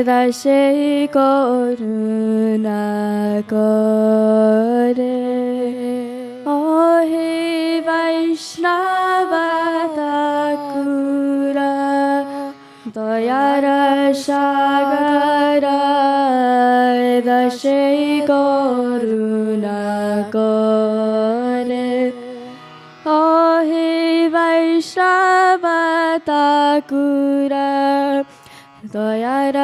দাসে করুণা করে অহে বৈষ্ণব ঠাকুরা দয়ার সাগর দাসে করুণা করে অহে বৈষ্ণব ঠাকুরা দয়ার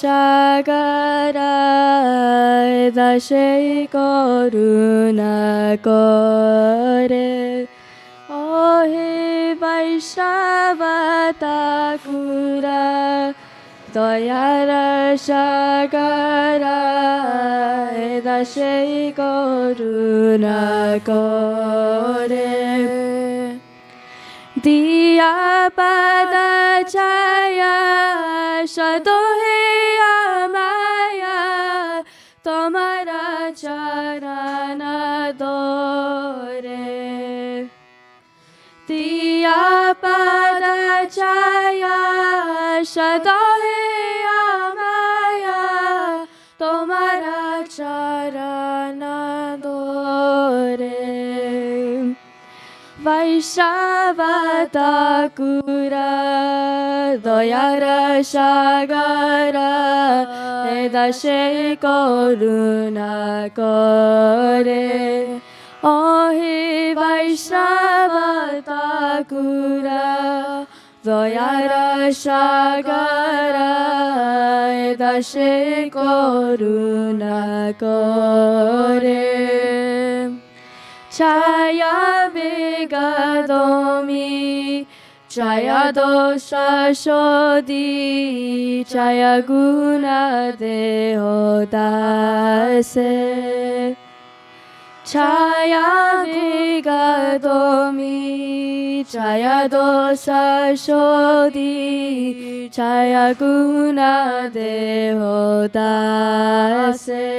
সাগর দাসে করুণা করে অহে বৈষ্ণব ঠাকুরা দয়ার সাগর দাসে করুণা করে দিয়া পদ ছায়া সদোহে আমায়া তোমারা চরণ দোরে দিয়া পদ ছায়া সদোহে আমায়া তোমারা চরণ দোরে বৈষ্ণব ঠাকুরা দয়ার সাগর দাসে করুণা করে অহে বৈষ্ণব ঠাকুরা দয়ার সাগর দাসে করুণা করে ছায়া বেগদমি ছায়া দোষ সদি ছায়া গুণ দেহ দাসে ছায়া বেগদমি ছায়া দোষ সদি ছায়া গুণ দেহ দাসে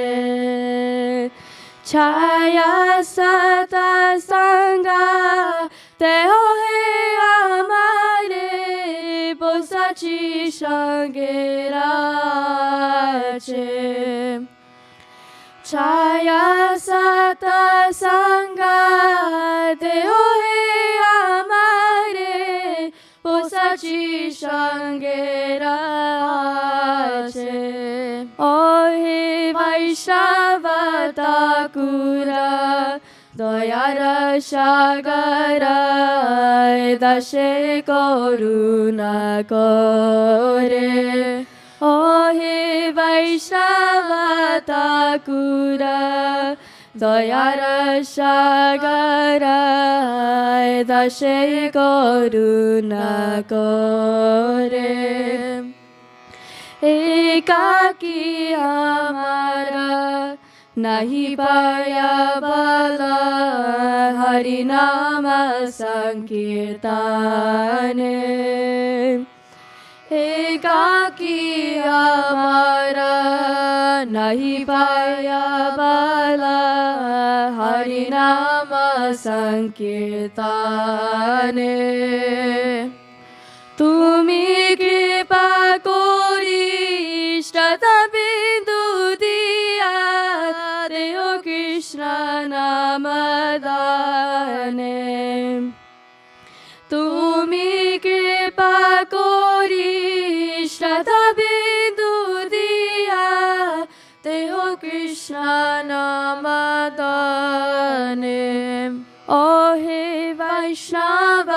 ছায়া সতা সঙ্গা তেহ হে আমারে বসাচি সঙ্গে রাছে ছায়া সতা সঙ্গা তেহ হে আমারে বসাচি সঙ্গে রাছে অহে বৈষ্ণব ঠাকুরা দয়ার সাগর দাসে করুণা করে অহে বৈষ্ণব ঠাকুরা দয়ার সাগর দাসে করুণা করে একাকী আমারা নাহি পায়া বালা হরি নাম সংকীর্তনে একাকী আমারা নাহি পায়া বালা হরি নাম সংকীর্তনে তুমি কৃপা করি শ্রদ্ধা বিন্দু দিয়া দেহ কৃষ্ণ নাম দানে তুমি কৃপা করি শ্রদ্ধা বিন্দু দিয়া দেহ কৃষ্ণ নাম দানে অহে বৈষ্ণব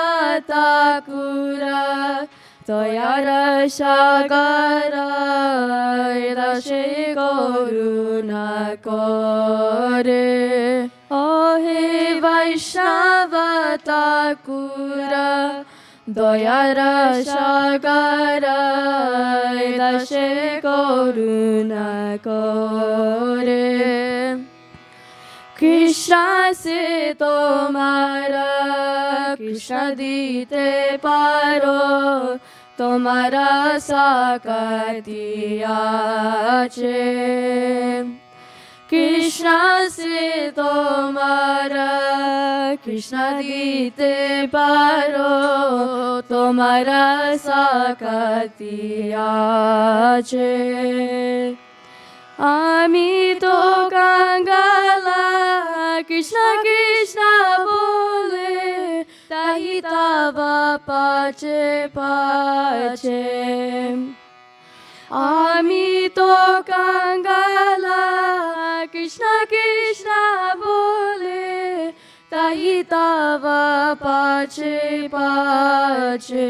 ঠাকুরা দয়ার সাগর দাসে করুণা করে অহে বৈষ্ণব ঠাকুরা দয়ার সাগর দাসে করুণা করে কৃষ্ণ সে তোমারা কৃষ্ণ দিতে পারো তোমারা সাকাতি আছে কৃষ্ণ সে তোমারা কৃষ্ণ দিতে পারো তোমারা সাকাতি আছে আমি তো কাঙ্গালা কৃষ্ণ কৃষ্ণ বলে তাই তাবা পাছে পাছে আমি তো কাঙ্গালা কৃষ্ণ কৃষ্ণ বলে তাই তাবা পাছে পাছে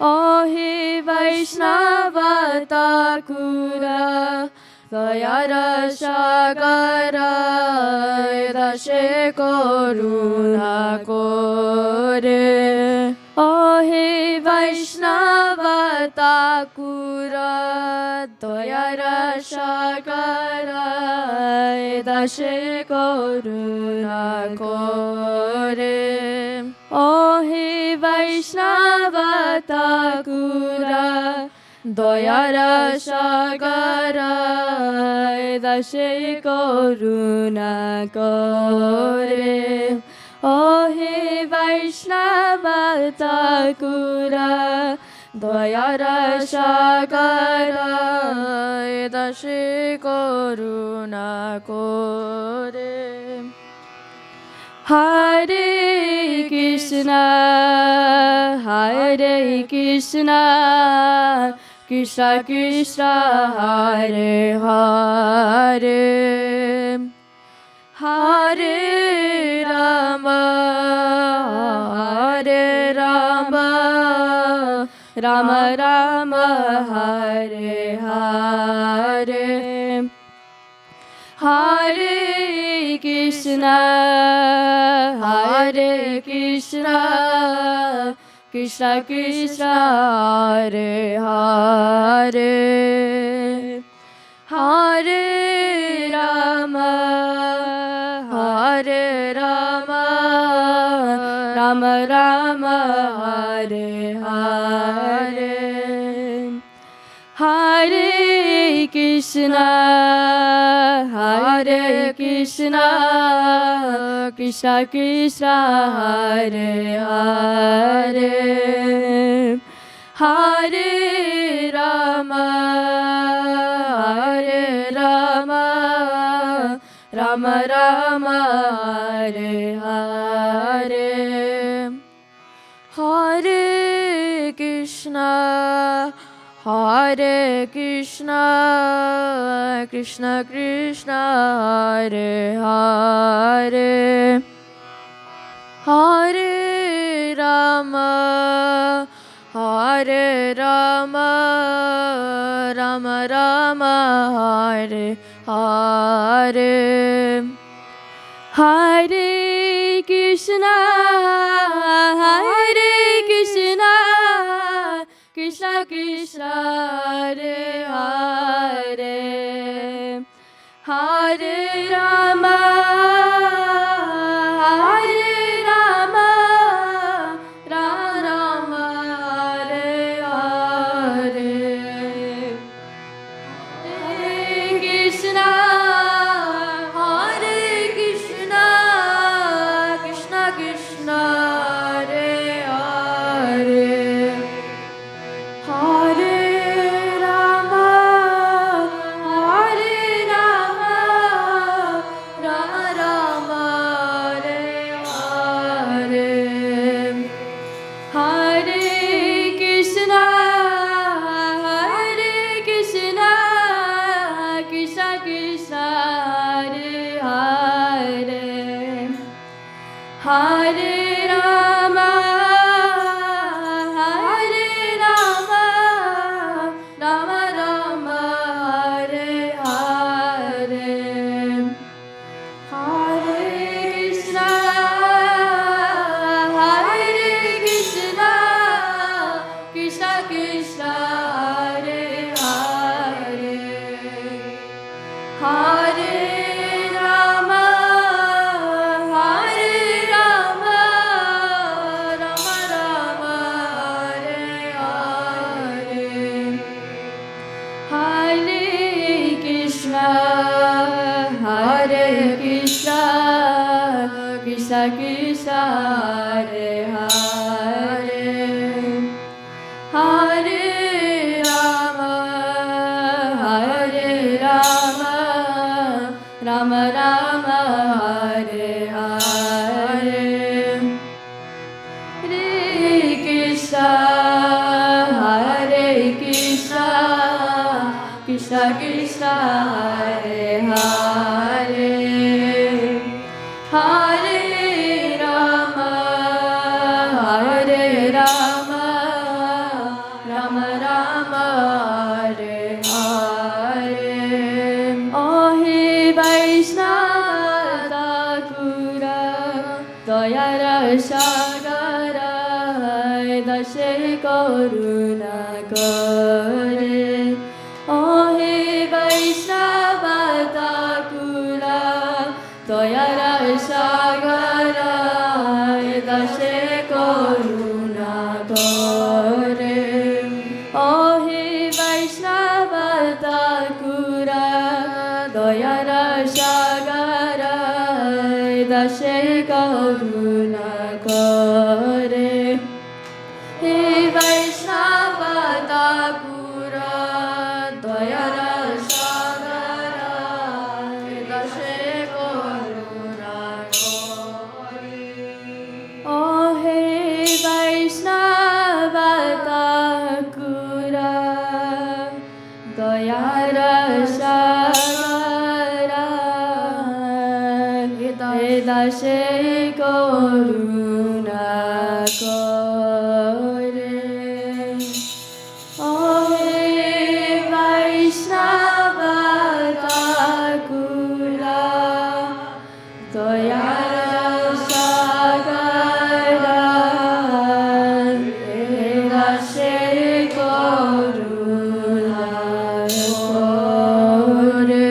ও হে বৈষ্ণব ঠাকুরা দয়ার সাগর দশে করুণা করে ও হে বৈষ্ণব ঠাকুরা দয়ার সাগর দশে করুণা করে ও হে বৈষ্ণব ঠাকুরা দয়ার সাগর দশে করুণা করে ও হে বৈষ্ণব ঠাকুরা দয়ার সাগর দশে করুণা করে হরে Krishna Krishna Krishna Hare Hare Hare Ram Ram Ram Hare Hare Hare Krishna Krishna Krishna Hare Hare Hare Ram Ram Ram Hare Hare Hare Krishna Krishna Krishna Hare Hare Hare Ram Ram Ram Hare Hare Hare Krishna Krishna Krishna Hare Hare Hare Ram Ram Ram Hare Hare Hare Krishna Krishna Krishna Hare Hare Hare Ram Ram Ram Hare Hare Krishna Krishna Krishna Hare Hare Hare Ram Ram Hare Hare Hare Krishna Krishna Krishna Hare Hare Hare Ram Ram Ram Hare Hare Hare Krishna Krishna Krishna Hare Hare Hare Ram Ram Ram Hare Hare Hare Krishna Krishna Hare Hare Hare Rama Hare Rama Rama Rama Hare Hare Hare Krishna Hare Krishna Krishna Krishna Hare Hare Hare Rama Hare Rama Rama Rama Hare Hare Oh He Vaishnava Thakura Dayar Sagara Dashe Karuna Kare Oh He Vaishnava Thakura Dayar Sagara Dashe Karuna Kare Oh He Vaishnava Thakura Dayar Sagara Dashe Karuna Kare He Vaishnava Thakura Dayar Sagara Dashe Karuna Kare Oh He Vaishnava Thakura Dayar Sagara Dashe Karuna Kare Oh He Vaishnava Thakura Dayar Sagara Dashe Karuna Kare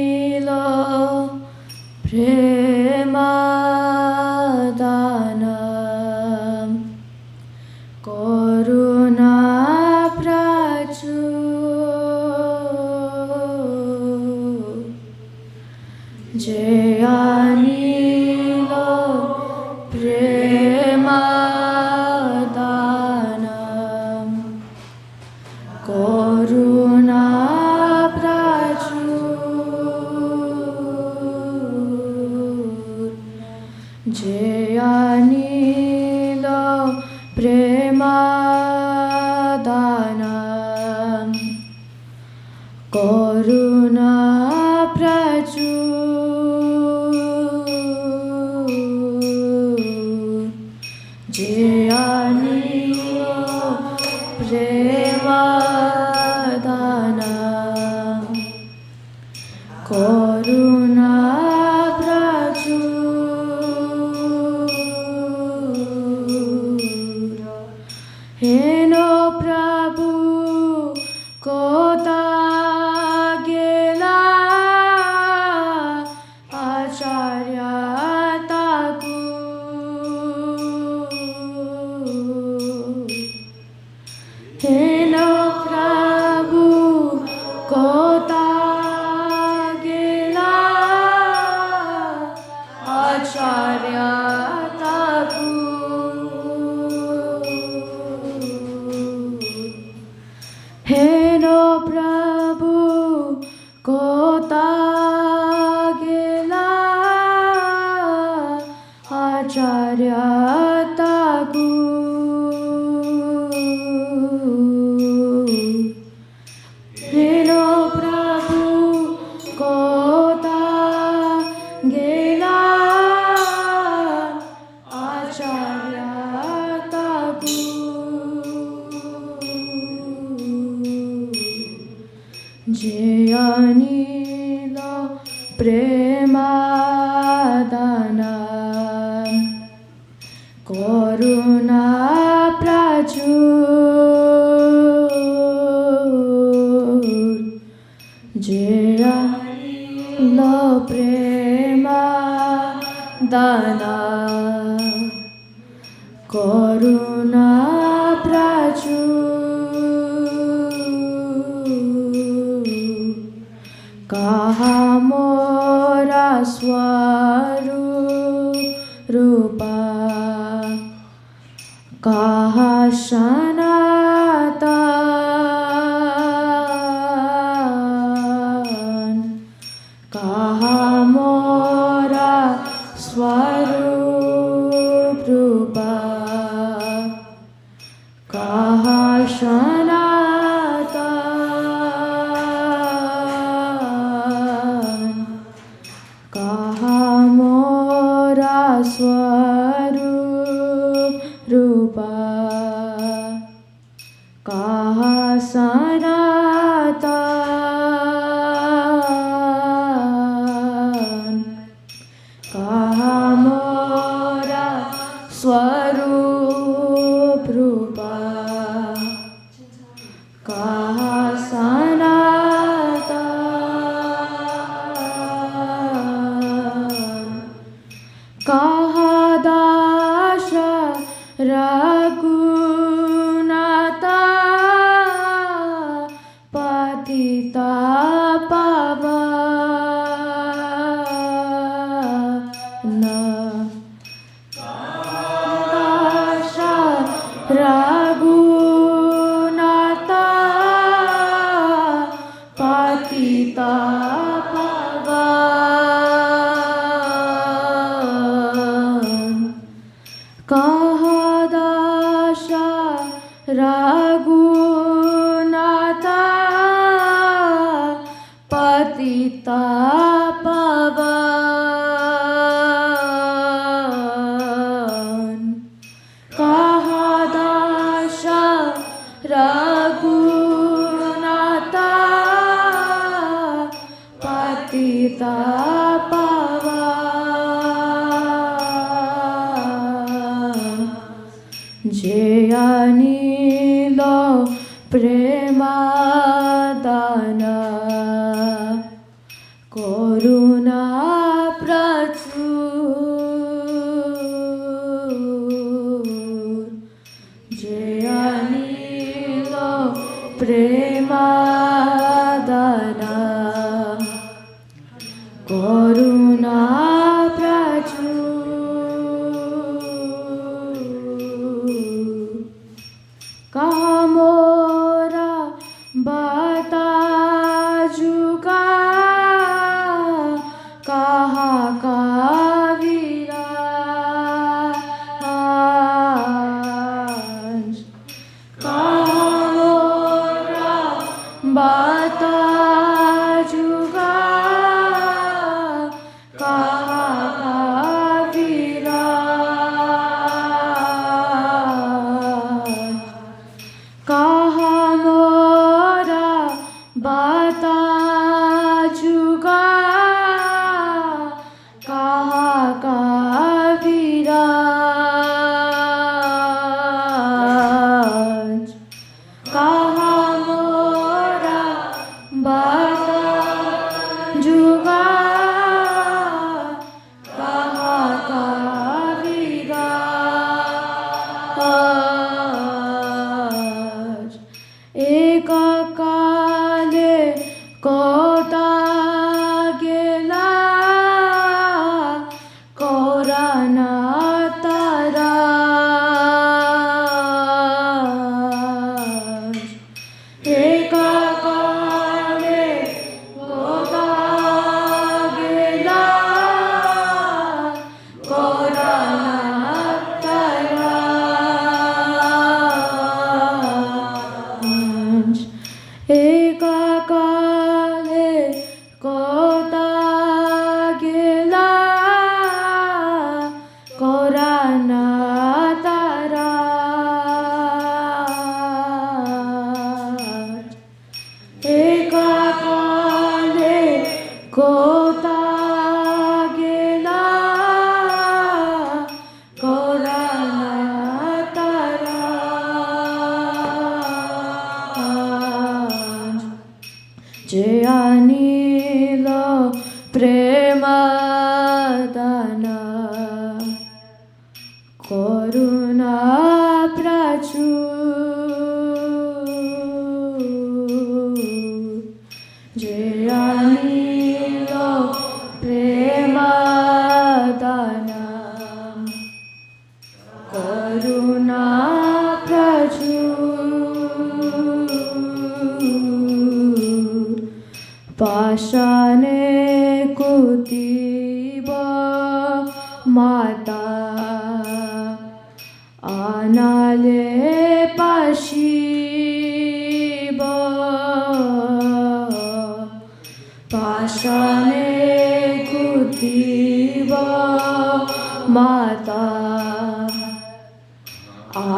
Jayanilo Premadana Karuna Prachur Jayanilo Premadana Karuna Jayanilo Premadana Karuna Prachur Jayanilo Premadana Karuna Heno Prabhu Kota Gela Acharya Thakur Heno Prabhu Kota Gela Acharya Thakur Heno Prabhu Kota Gela Acharya Thakur Heno Prabhu Kota Gela Acharya Thakur প্রেমাদানা করুণা প্রচুর যে আনিল প্রেমাদানা করুণা প্রচুর কাহা মোরা স্বরূপা কাহা সনাতন কাহা মোরা স্বরূপা কাহা সনাতন কাহা মোরা স্বরূপা কাহা সনাতন কাহা মোরা স্বরূপা কাহা সনাতন কাহা দাস রঘুনাথা পতিতা পাবন দাস রঘুনাথা পতিতা পাবন কাহা দাস রঘুনাথা পতিতা পাবন কাহা দাস রঘুনাথা পতিতা পাবন যে আনিল প্রেমাদানা করুণা প্রচুর যে আনিল প্রেমাদানা করুণা প্রচুর কাহা মোরা করুণা প্রচুর যে অনিল প্রেমদানা করুণা প্রচুর পাশানে কুতিব মাতা আনালে পাশিব পাশানে কুতিব মাতা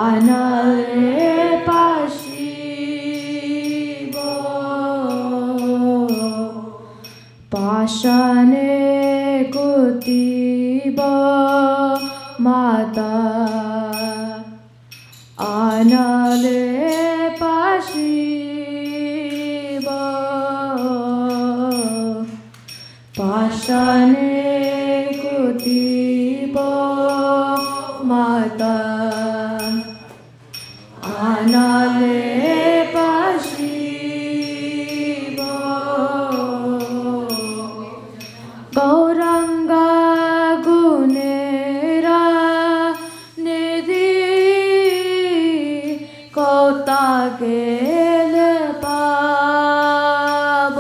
আনালে পাশিব পাশানে কুতিব মাতা আনালে পাশিব পাশানে কুতিব মাতা আনালে পাশিব গৌরাঙ্গা গুণেরা নিধি কোতা গেলে পাব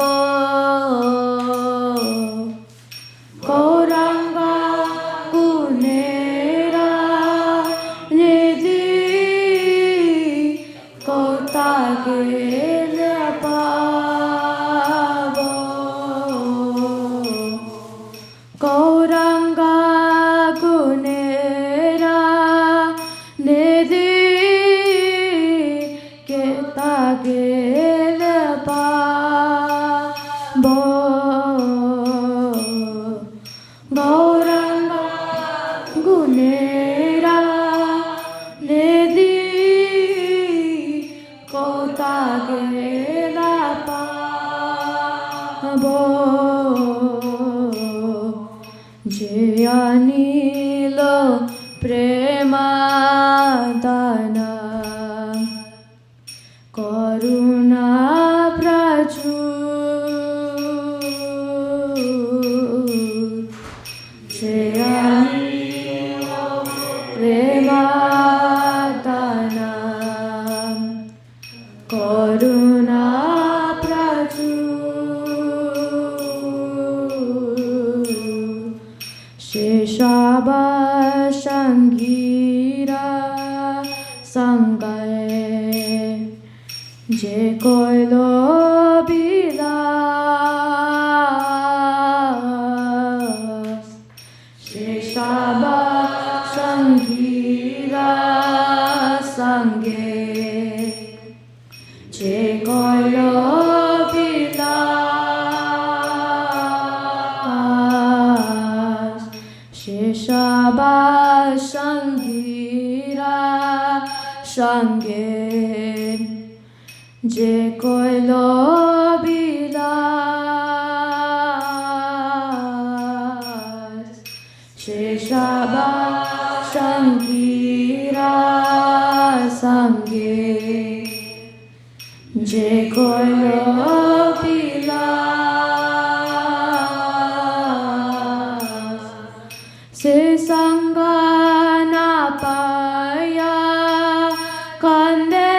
গৌরাঙ্গা গুণেরা নিধি কোতা গেলে পাব গৌরাঙ্গা গুণেরা নিধি কেতা গেলে পাব গৌরাঙ্গা গুণেরা নিধি কোতা গেলে পাব যে অনিল প্রেমদানা করুণা প্রচুর যে অনিল প্রেমদানা করুণা প্রচুর শেষাবা সঙ্গীরা সঙ্গে যে কইল বিলাস শেষাবা সঙ্গীরা সঙ্গে যে কইল বিলাস শেষাবা সঙ্গীরা সঙ্গে যে কইল বিলাস শেষাবা সঙ্গীরা সঙ্গে যে কইল বিলাস সে সঙ্গ না পায়া কান্দে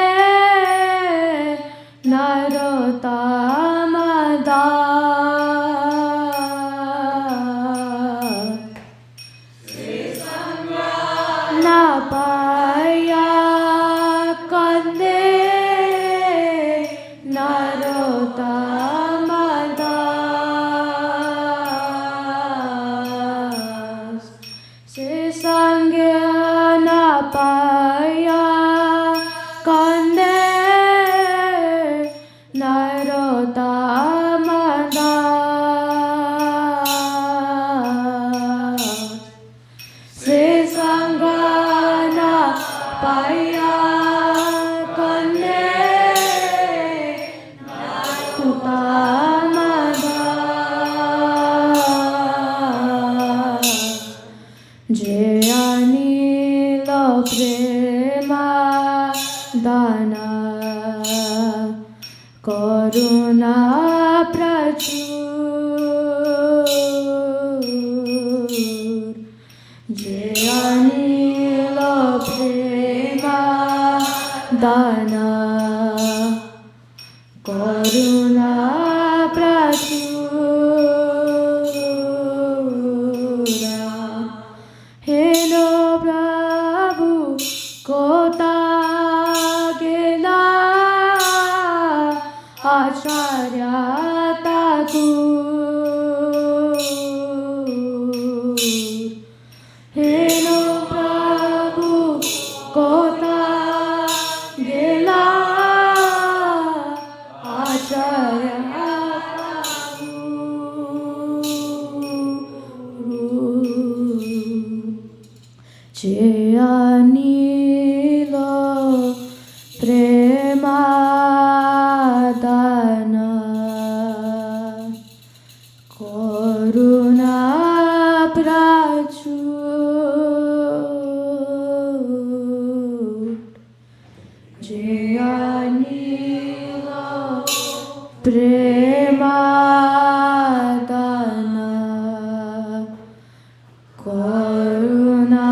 নরোত্তম দাস না পায়া কান্দে নরোত্তম দাস সে সঙ্গে না পায়া কান্দে নরোত্তম দাস সে সঙ্গ না পায়া কান্দে নরোত্তম দাস যে Anil prema dana karuna prachur je anila prema dana karuna prachura Hello Prabhu kota gela acharya thakur Hello Prabhu kota gela acharya je anila prema dana karuna prachur je anila prema dana karuna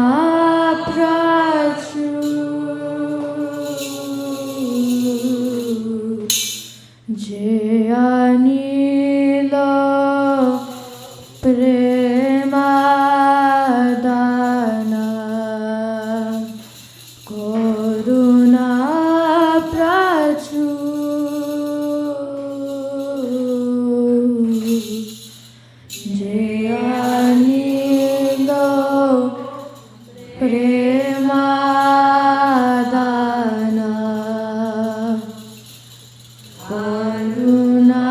prachur je anila prema dana karuna prachur je anila prema dana karuna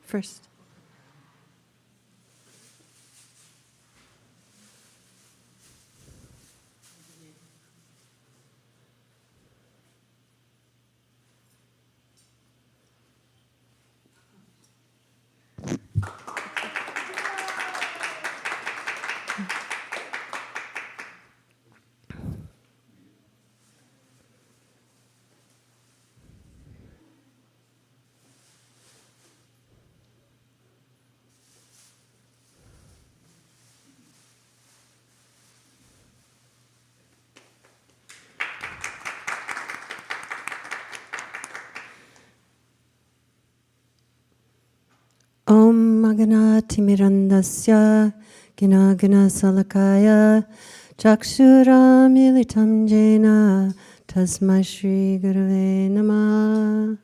First. Om Magana Timirandasya Gina Gina Salakaya Chakshura Militam Jena Tasmai Shri Gurave Namah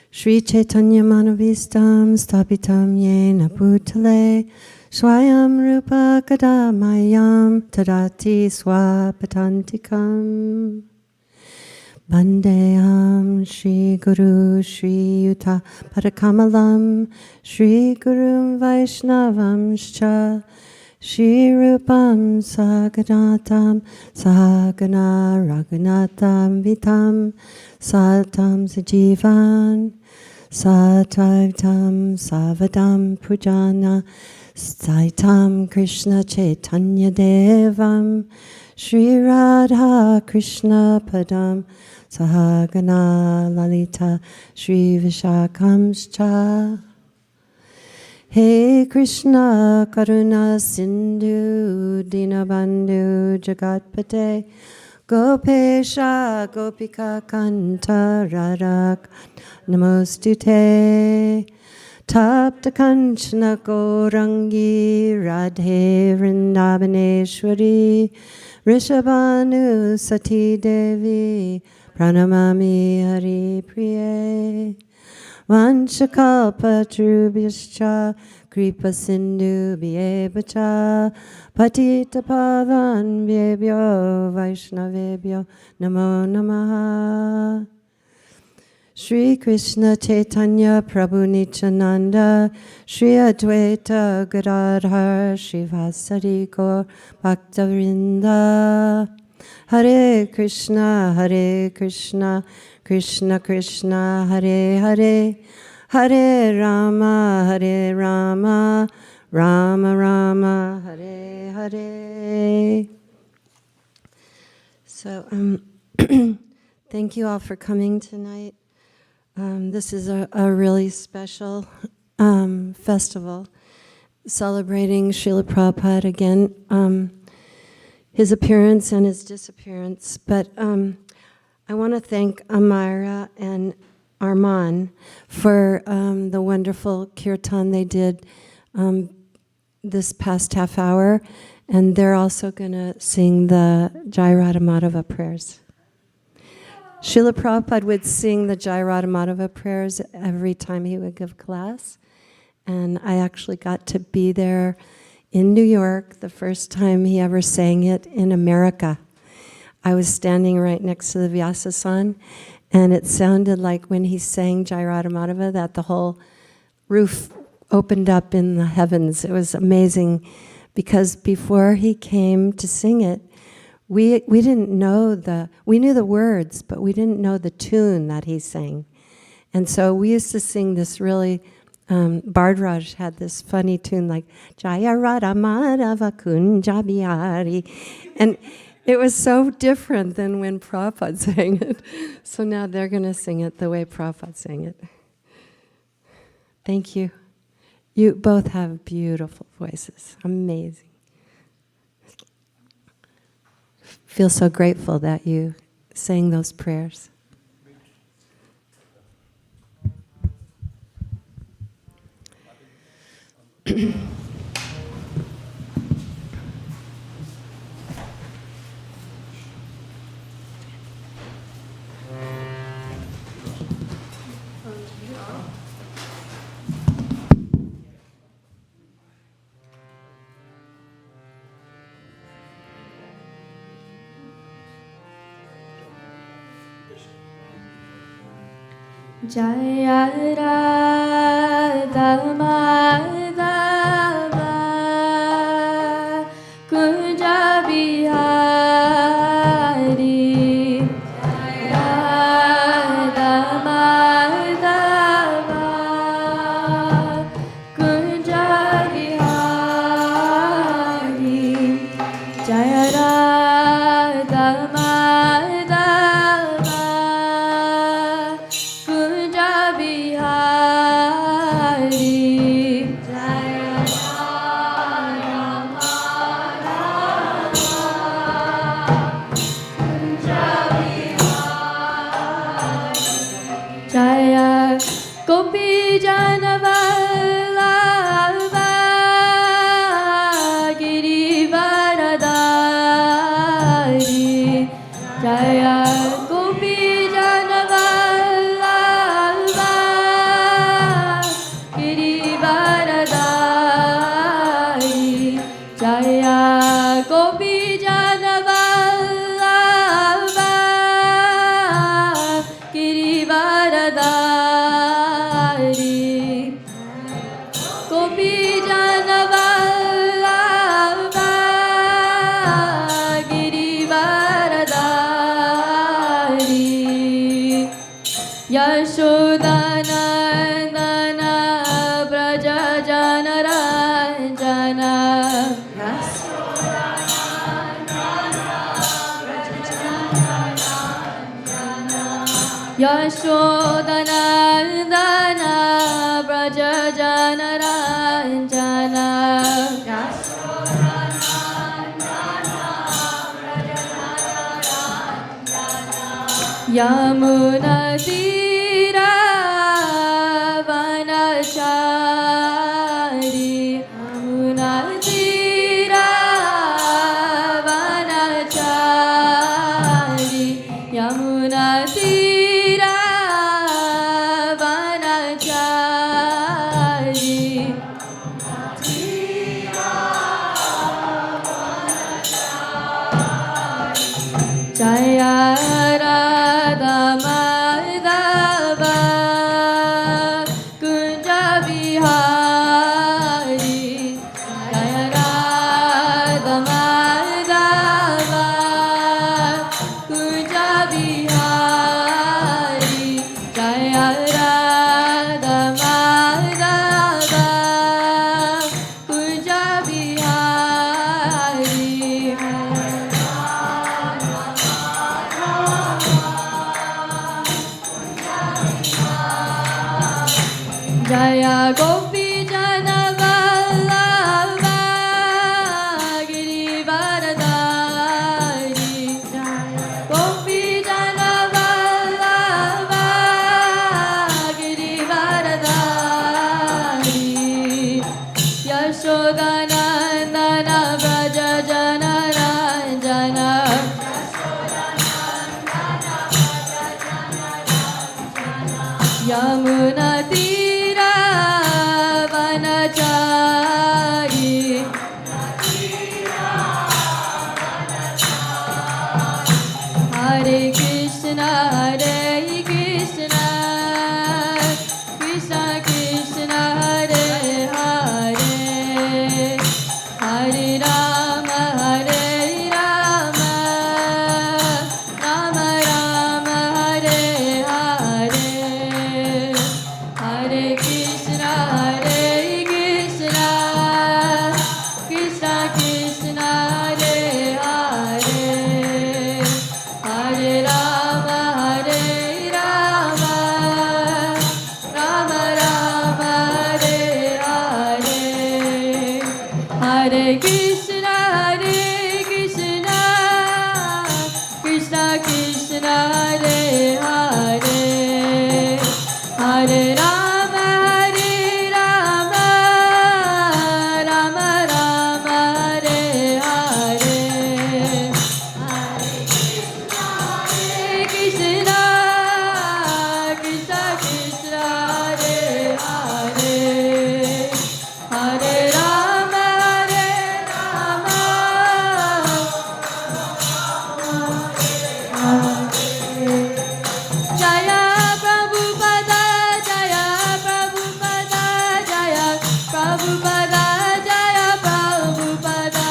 Shri Chaitanya Manavistam Stapitam Yena Bhutale Swayam Rupa Kadamayam Tadati Swapatantikam Vandeham Shri Guru Shri Yuta Padakamalam Shri Guru Vaishnavam Scha Shri Rupam Saganatam Sagana Raghunatam Vitam Satam Sajivan Sataitam Savadam Pujana Saitam Krishna Chaitanya Devam Shri Radha Krishna Padam Sahagana Lalita Shri Vishakamscha. Hey Krishna Karuna Sindhu Dinabandhu Jagatpate Gopesha Gopika Kanta Radha Namostute Tapta Kanchana Gorangi Radhe Vrindavaneshwari Rishabhanu Sati Devi Pranamami Hari Priye Vanchakalpatrubhyascha Kripa Sindhu Bhyevacha Patita Pavan Vyebhyo Vaishnavebhyo Namo Namaha. Shri Krishna Chaitanya Prabhu Nityananda Shri Advaita Gadadhar Shivasari Gaur Bhaktavrinda. Hare Krishna Krishna Krishna Hare Hare Hare Rama Rama Rama Hare Hare. So thank you all for coming tonight. This is a really special festival celebrating Srila Prabhupada again, his appearance and his disappearance. But I want to thank Amira and Arman for the wonderful kirtan they did this past half hour, and they're also going to sing the Jai Radha Madhava prayers. Srila Prabhupada would sing the Jai Radha Madhava prayers every time he would give class, and I actually got to be there in New York the first time he ever sang it in America. I was standing right next to the Vyasasan, and it sounded like when he sang Jai Radha Madhava that the whole roof opened up in the heavens. It was amazing, because before he came to sing it, we didn't know we knew the words, but we didn't know the tune that he sang. And so we used to sing this really, Bhardraj had this funny tune like, Jaya Radha Madhava Kunja Bihari. And it was so different than when Prabhupada sang it. So now they're going to sing it the way Prabhupada sang it. Thank you. You both have beautiful voices. Amazing. Feel so grateful that you sang those prayers. Jaya Radha Madhava Kunja Bihari. Jaya Radha Madhava Kunja Bihari. Jaya Radha Madhava Kunja Bihari. Yashodanandana Braja Janaranjana Yamuna Tira Vanachari Yamuna Tira Vanachari Yamuna Tira Vanachari Jaya Radha Madhava Kunja Vihari Jaya Radha Madhava Kunja Vihari Jaya Radha Madhava Kunja Vihari Jaya Gopi Jana Vallabha Girivaradari Jaya Gopi Jana Vallabha Girivaradari Yashodanandana Braja Janaranjana Yamuna Tira Vanachari Hare Krishna Hare Krishna Krishna Krishna Hare Hare Hare Rama Hare Rama Rama Rama Hare Hare Hare Krishna Hare Krishna Krishna Krishna Hare Hare Hare Rama Hare Rama Rama Rama Hare Hare Hare Krishna Hare Krishna Krishna Krishna Hare Hare Hare Rama Hare Rama Rama Rama Hare Hare Hare Krishna Krishna Krishna Hare Hare Hare Rama Hare Rama Jaya Prabhupada Jaya Prabhupada Jaya Prabhupada Jaya Prabhupada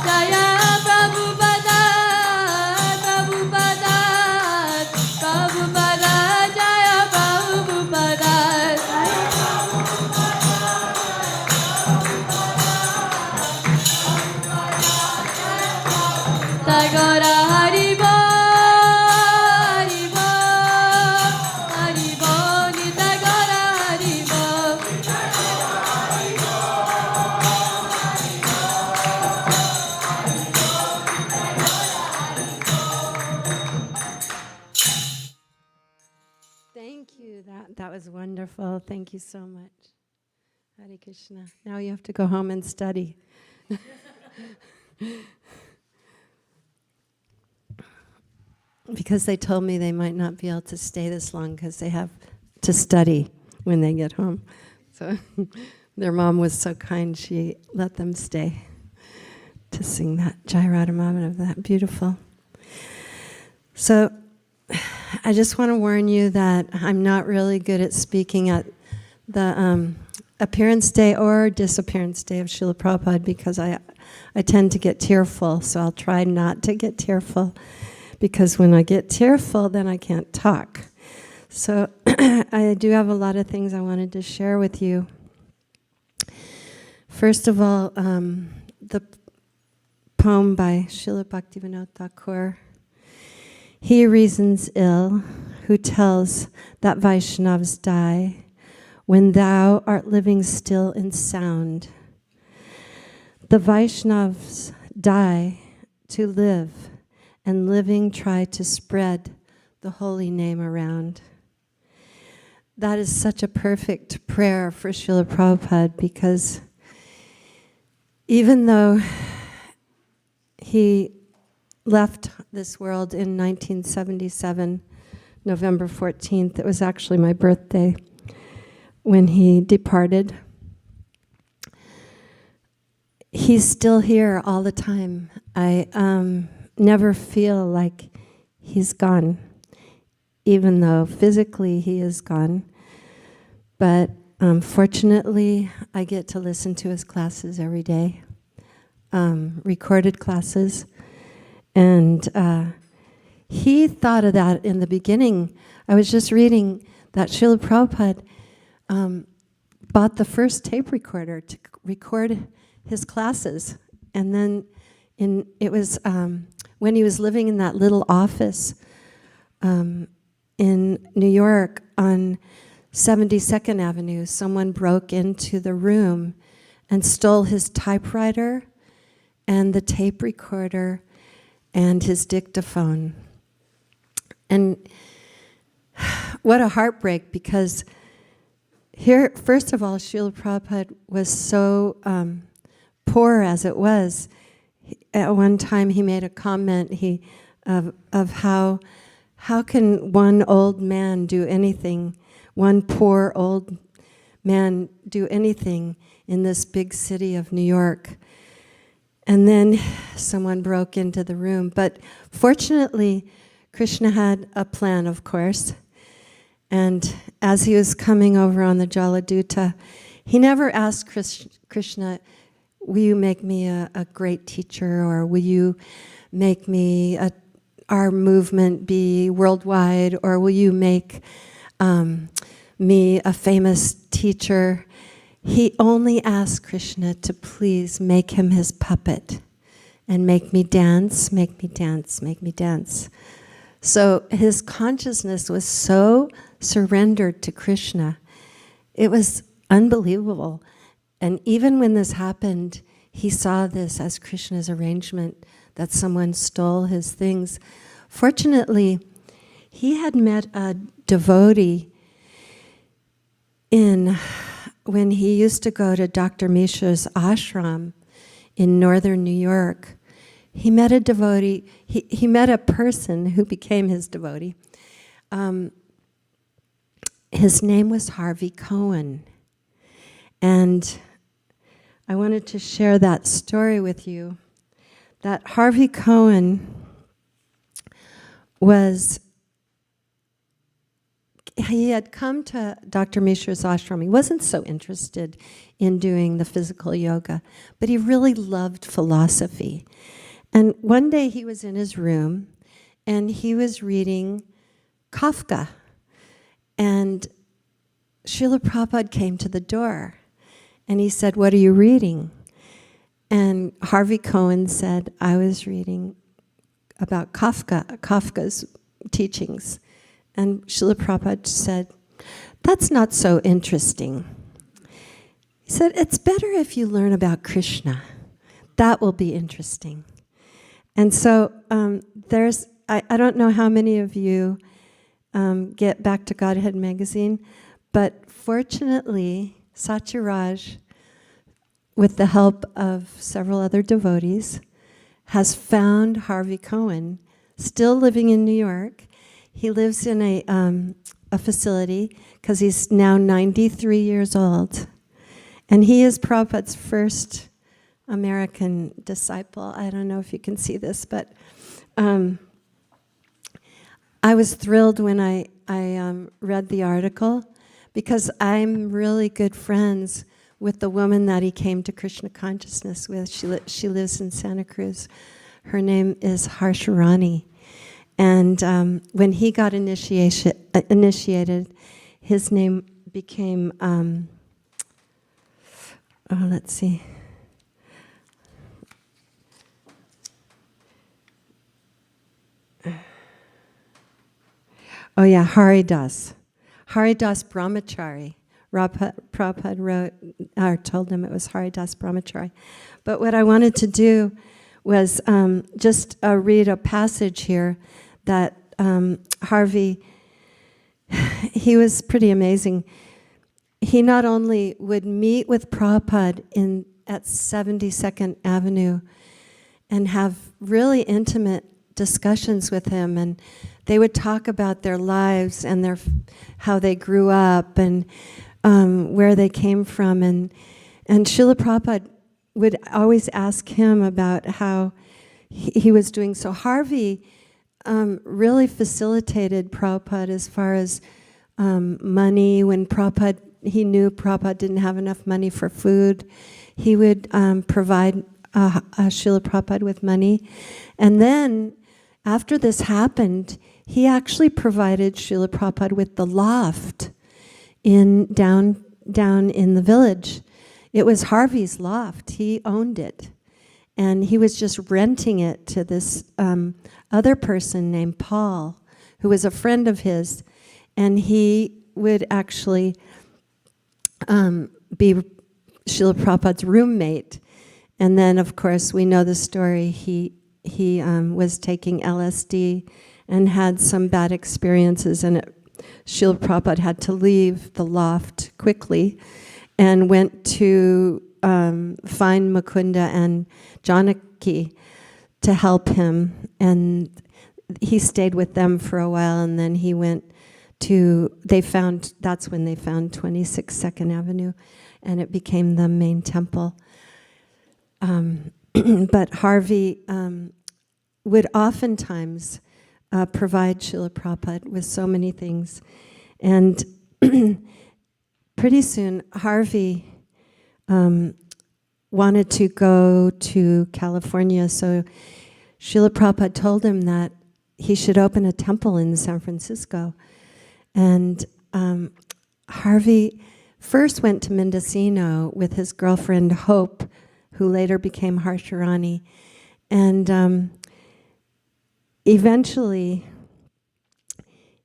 Jaya Prabhupada Prabhupada Prabhupada Jaya Prabhupada Tagora Haribo Haribo Haribo Nitagora Haribo Thank you. That was wonderful. Thank you so much. Hare Krishna. Now you have to go home and study. Because they told me they might not be able to stay this long because they have to study when they get home. So their mom was so kind, she let them stay to sing that Jai Radha Madhava, that beautiful. So I just want to warn you that I'm not really good at speaking at the appearance day or disappearance day of Srila Prabhupada because I tend to get tearful, so I'll try not to get tearful because when I get tearful, then I can't talk. So I do have a lot of things I wanted to share with you. First of all, the poem by Srila Bhaktivinoda Thakur. He reasons ill who tells that Vaishnavas die when thou art living still in sound. The Vaishnavas die to live, and living try to spread the holy name around. That is such a perfect prayer for Srila Prabhupada, because even though he left this world in 1977, November 14th, it was actually my birthday when he departed, he's still here all the time. I never feel like he's gone, even though physically he is gone. But fortunately, I get to listen to his classes every day, recorded classes. And he thought of that in the beginning. I was just reading that Srila Prabhupada bought the first tape recorder to record his classes. And then it was when he was living in that little office in New York on 72nd Avenue, someone broke into the room and stole his typewriter and the tape recorder and his dictaphone. And what a heartbreak, because here, first of all, Srila Prabhupada was so poor as it was. At one time he made a comment of how can one old man do anything, one poor old man do anything in this big city of New York. And then someone broke into the room. But fortunately, Krishna had a plan, of course. And as he was coming over on the Jaladuta, he never asked Krishna, will you make me a great teacher, or will you make me our movement be worldwide, or will you make me a famous teacher? He only asked Krishna to please make him his puppet and make me dance, make me dance, make me dance. So his consciousness was so surrendered to Krishna. It was unbelievable. And even when this happened, he saw this as Krishna's arrangement, that someone stole his things. Fortunately, he had met a devotee when he used to go to Dr. Mishra's ashram in northern New York. He met a devotee, he met a person who became his devotee. His name was Harvey Cohen. And I wanted to share that story with you. That Harvey Cohen he had come to Dr. Mishra's ashram. He wasn't so interested in doing the physical yoga, but he really loved philosophy. And one day he was in his room, and he was reading Kafka. And Srila Prabhupada came to the door, and he said, "What are you reading?" And Harvey Cohen said, "I was reading about Kafka's teachings." And Srila Prabhupada said, "That's not so interesting." He said, "It's better if you learn about Krishna. That will be interesting." And so I don't know how many of you get Back to Godhead magazine, but fortunately, Satyaraj, with the help of several other devotees, has found Harvey Cohen, still living in New York. He lives in a facility because he's now 93 years old. And he is Prabhupada's first American disciple. I don't know if you can see this, but I was thrilled when I read the article, because I'm really good friends with the woman that he came to Krishna consciousness with. She lives in Santa Cruz. Her name is Harsharani. And when he got initiated, his name became let's see. Oh yeah, Haridas. Haridas Brahmachari. Prabhupada wrote, or told them it was Haridas Brahmachari. But what I wanted to do was just read a passage here that Harvey, he was pretty amazing. He not only would meet with Prabhupada at 72nd Avenue and have really intimate discussions with him, and they would talk about their lives and how they grew up and where they came from, and Srila Prabhupada would always ask him about how he was doing. So Harvey really facilitated Prabhupada as far as money. When he knew Prabhupada didn't have enough money for food, he would provide Srila Prabhupada with money. And then, after this happened, he actually provided Srila Prabhupada with the loft down in the village. It was Harvey's loft. He owned it. And he was just renting it to this other person named Paul, who was a friend of his. And he would actually be Srila Prabhupada's roommate. And then, of course, we know the story. He was taking LSD and had some bad experiences, and Srila Prabhupada had to leave the loft quickly and went to find Mukunda and Janaki to help him. And he stayed with them for a while, and then he went that's when they found 26 2nd Avenue, and it became the main temple. But Harvey would oftentimes provide Srila Prabhupada with so many things. And pretty soon, Harvey wanted to go to California, so Srila Prabhupada told him that he should open a temple in San Francisco. And Harvey first went to Mendocino with his girlfriend Hope, who later became Harsharani. And eventually,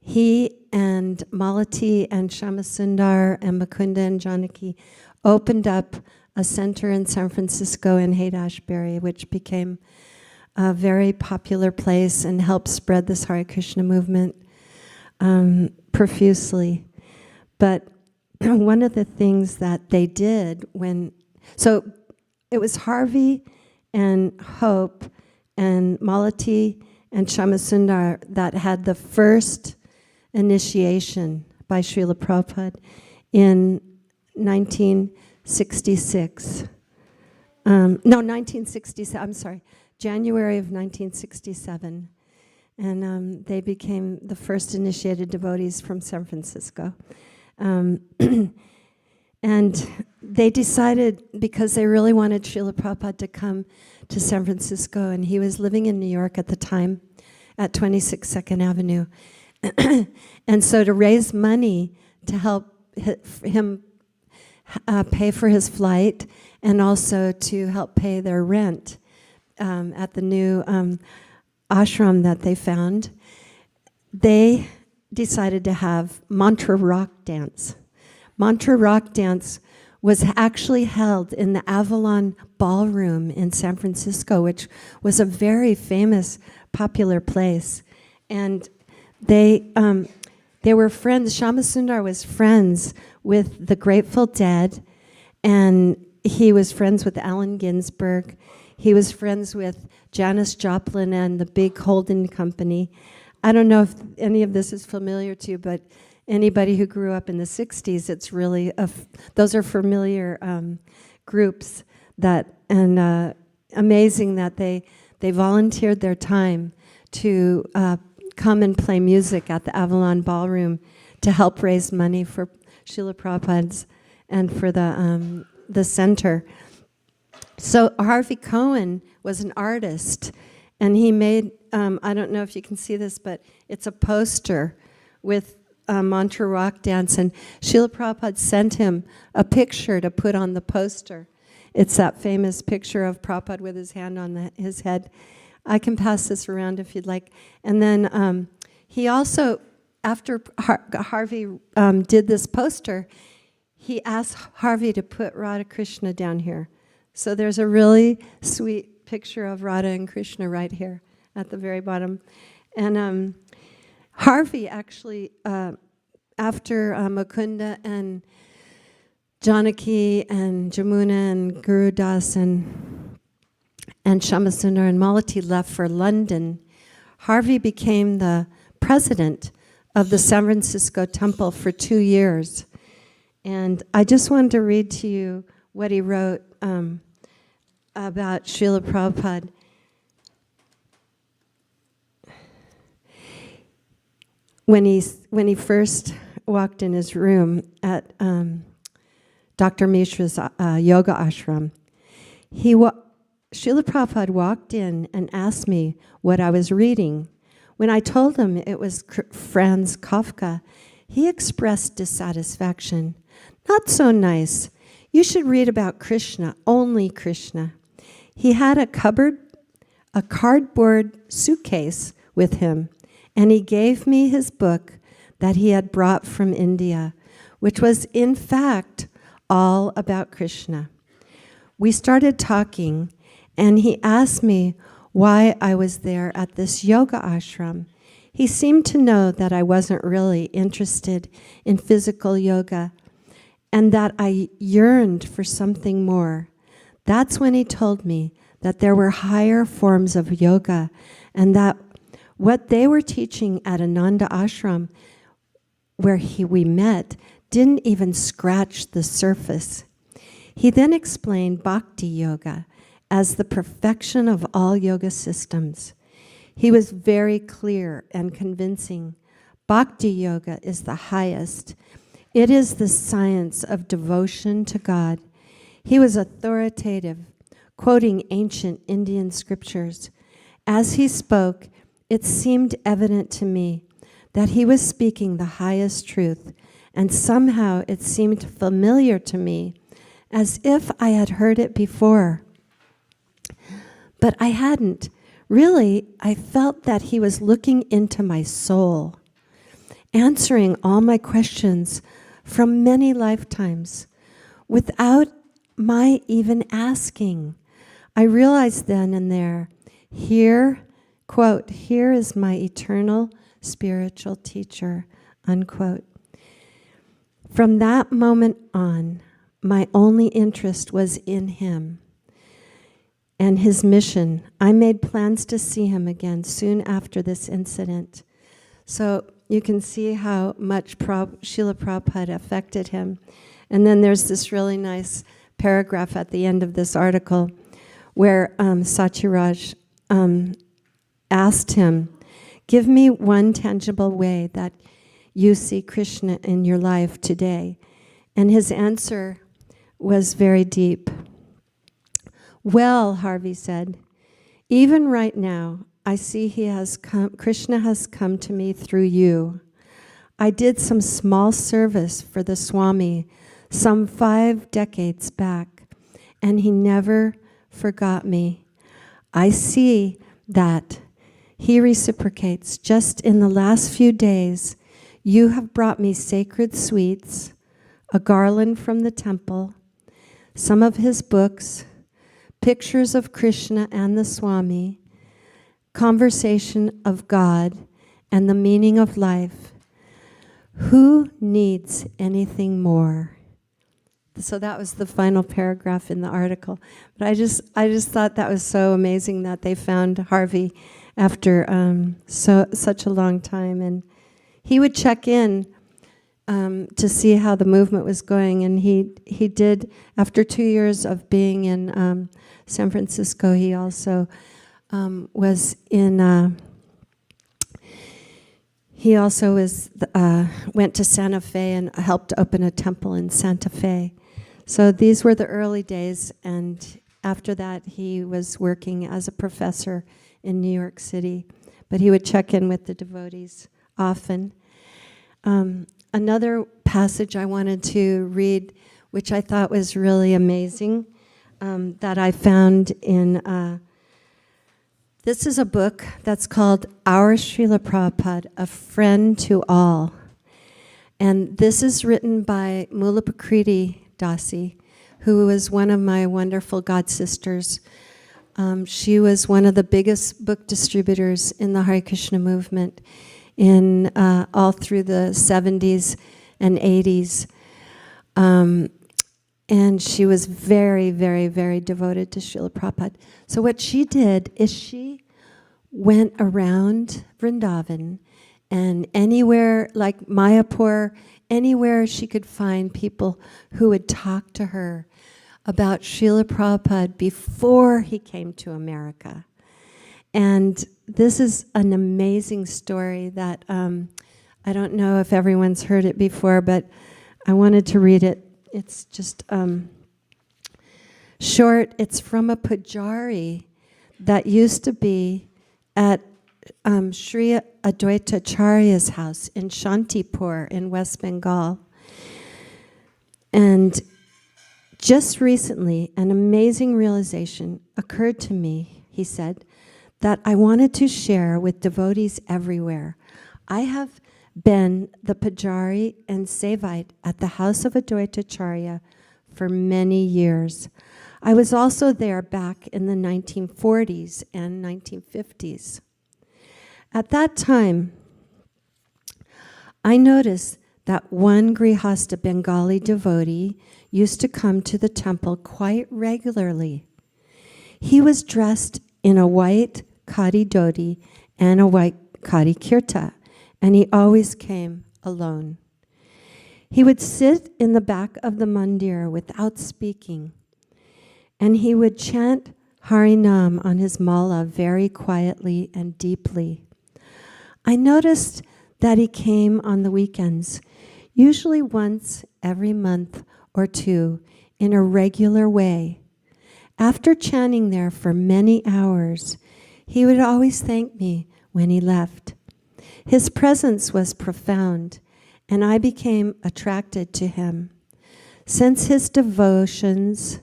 he and Malati and Shamasundar and Mukunda and Janaki opened up a center in San Francisco in Haight-Ashbury, which became a very popular place and helped spread this Hare Krishna movement profusely. But one of the things that they did so it was Harvey and Hope and Malati and Shamasundar that had the first initiation by Srila Prabhupada in 1966. 1967, I'm sorry, January of 1967. And they became the first initiated devotees from San Francisco. And they decided, because they really wanted Srila Prabhupada to come to San Francisco, and he was living in New York at the time, at 26 2nd Avenue. And so to raise money to help him pay for his flight, and also to help pay their rent at the new ashram that they found, they decided to have mantra rock dance. Mantra rock dance was actually held in the Avalon Ballroom in San Francisco, which was a very famous, popular place. And they were friends. Shamasundar was friends with the Grateful Dead, and he was friends with Allen Ginsberg. He was friends with Janis Joplin and the big Holden Company. I don't know if any of this is familiar to you, but anybody who grew up in the 60s, it's really, those are familiar groups and amazing that they volunteered their time to come and play music at the Avalon Ballroom to help raise money for Srila Prabhupada's and for the center. So Harvey Cohen was an artist, and he made, I don't know if you can see this, but it's a poster with mantra rock dance, and Srila Prabhupada sent him a picture to put on the poster. It's that famous picture of Prabhupada with his hand on his head. I can pass this around if you'd like. And then he also, after Harvey did this poster, he asked Harvey to put Radha Krishna down here. So there's a really sweet picture of Radha and Krishna right here at the very bottom. And Harvey actually, after Mukunda and Janaki and Jamuna and Guru Das and Shamasundar and Malati left for London, Harvey became the president of the San Francisco Temple for 2 years. And I just wanted to read to you what he wrote about Srila Prabhupada. When he first walked in his room at Dr. Mishra's yoga ashram, Srila Prabhupada walked in and asked me what I was reading. When I told him it was Franz Kafka, he expressed dissatisfaction. Not so nice. You should read about Krishna, only Krishna. He had a cardboard suitcase with him, and he gave me his book that he had brought from India, which was in fact all about Krishna. We started talking, and he asked me why I was there at this yoga ashram. He seemed to know that I wasn't really interested in physical yoga and that I yearned for something more. That's when he told me that there were higher forms of yoga and that what they were teaching at Ananda Ashram, where we met, didn't even scratch the surface. He then explained Bhakti Yoga as the perfection of all yoga systems. He was very clear and convincing. Bhakti Yoga is the highest. It is the science of devotion to God. He was authoritative, quoting ancient Indian scriptures. As he spoke, it seemed evident to me that he was speaking the highest truth, and somehow it seemed familiar to me, as if I had heard it before. But I hadn't. Really, I felt that he was looking into my soul, answering all my questions from many lifetimes without my even asking. I realized then and there, here, quote, here is my eternal spiritual teacher, unquote. From that moment on, my only interest was in him and his mission. I made plans to see him again soon after this incident. So you can see how much Srila Prabhupada affected him. And then there's this really nice paragraph at the end of this article where Satyaraj asked him, give me one tangible way that you see Krishna in your life today. And his answer was very deep. Well, Harvey said, even right now, I see Krishna has come to me through you. I did some small service for the Swami some 5 decades back, and he never forgot me. I see that he reciprocates. Just in the last few days, you have brought me sacred sweets, a garland from the temple, some of his books, pictures of Krishna and the Swami, conversation of God and the meaning of life. Who needs anything more? So that was the final paragraph in the article. But I just thought that was so amazing that they found Harvey after such a long time. And he would check in to see how the movement was going. And he did, after 2 years of being in San Francisco, he also was in... He also went to Santa Fe and helped open a temple in Santa Fe. So these were the early days, and after that he was working as a professor in New York City. But he would check in with the devotees often. Another passage I wanted to read, which I thought was really amazing, that I found in, this is a book that's called Our Srila Prabhupada, A Friend to All. And this is written by Srila Dasi, who was one of my wonderful god sisters. She was one of the biggest book distributors in the Hare Krishna movement in all through the 70s and 80s. And she was very, very, very devoted to Srila Prabhupada. So what she did is she went around Vrindavan, and anywhere, like Mayapur, anywhere she could find people who would talk to her about Srila Prabhupada before he came to America. And this is an amazing story that I don't know if everyone's heard it before, but I wanted to read it. It's just short. It's from a pujari that used to be at Sri Advaita Acharya's house in Shantipur in West Bengal. And just recently, an amazing realization occurred to me, he said, that I wanted to share with devotees everywhere. I have been the pujari and sevite at the house of Advaita Acharya for many years. I was also there back in the 1940s and 1950s. At that time, I noticed that one Grihasta Bengali devotee used to come to the temple quite regularly. He was dressed in a white khadi dhoti and a white khadi kirta, and he always came alone. He would sit in the back of the mandir without speaking, and he would chant Harinam on his mala very quietly and deeply. I noticed that he came on the weekends, usually once every month or two, in a regular way. After chanting there for many hours, he would always thank me when he left. His presence was profound, and I became attracted to him. Since his devotions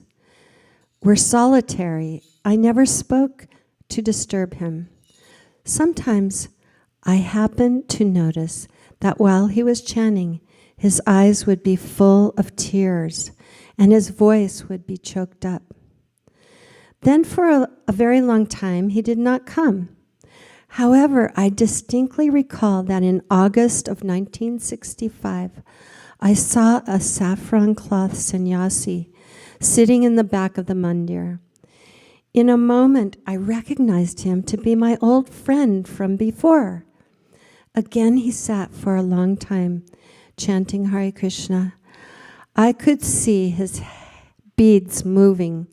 were solitary, I never spoke to disturb him. Sometimes I happened to notice that while he was chanting, his eyes would be full of tears and his voice would be choked up. Then for a very long time, he did not come. However, I distinctly recall that in August of 1965, I saw a saffron cloth sannyasi sitting in the back of the mandir. In a moment, I recognized him to be my old friend from before. Again, he sat for a long time, chanting Hare Krishna. I could see his beads moving,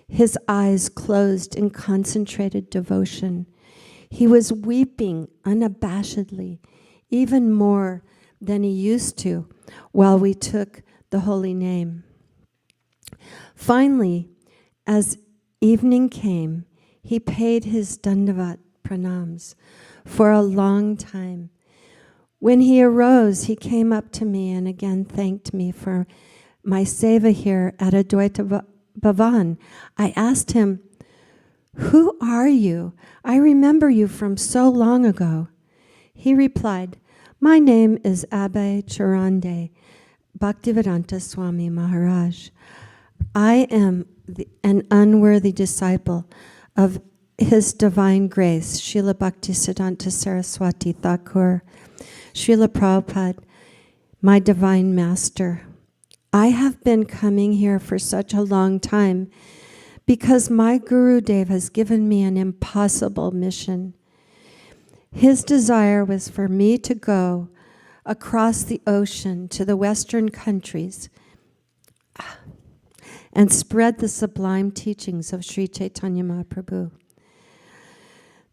his eyes closed in concentrated devotion. He was weeping unabashedly, even more than he used to, while we took the holy name. Finally, as evening came, he paid his dandavat pranams for a long time. When he arose, he came up to me and again thanked me for my seva here at Advaita Bhavan. I asked him, "Who are you? I remember you from so long ago." He replied, "My name is Abhay Charande, Bhaktivedanta Swami Maharaj. I am an unworthy disciple of His Divine Grace, Srila Bhaktisiddhanta Saraswati Thakur, Srila Prabhupada, my Divine Master. I have been coming here for such a long time because my Guru Dev has given me an impossible mission. His desire was for me to go across the ocean to the Western countries and spread the sublime teachings of Sri Chaitanya Mahaprabhu.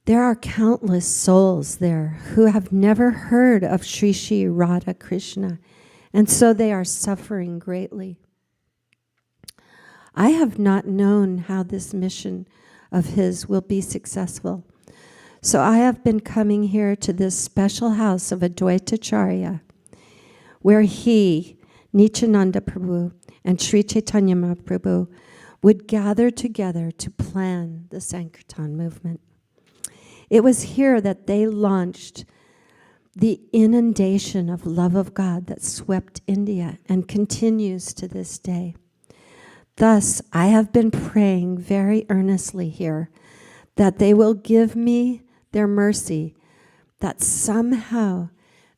There are countless souls there who have never heard of Sri Sri Radha Krishna, and so they are suffering greatly. I have not known how this mission of his will be successful, so I have been coming here to this special house of Advaita Acharya, where he, Nityananda Prabhu, and Sri Chaitanya Mahaprabhu would gather together to plan the Sankirtan movement. It was here that they launched the inundation of love of God that swept India and continues to this day. Thus, I have been praying very earnestly here that they will give me their mercy, that somehow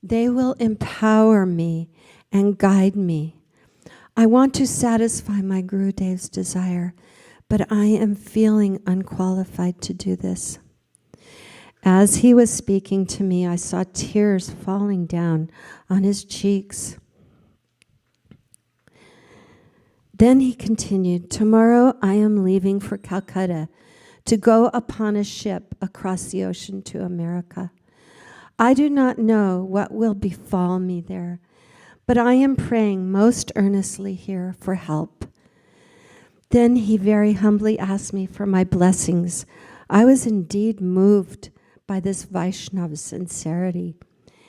they will empower me and guide me. I want to satisfy my Gurudev's desire, but I am feeling unqualified to do this. As he was speaking to me, I saw tears falling down on his cheeks. Then he continued, tomorrow I am leaving for Calcutta to go upon a ship across the ocean to America. I do not know what will befall me there, but I am praying most earnestly here for help. Then he very humbly asked me for my blessings. I was indeed moved by this Vaishnava's sincerity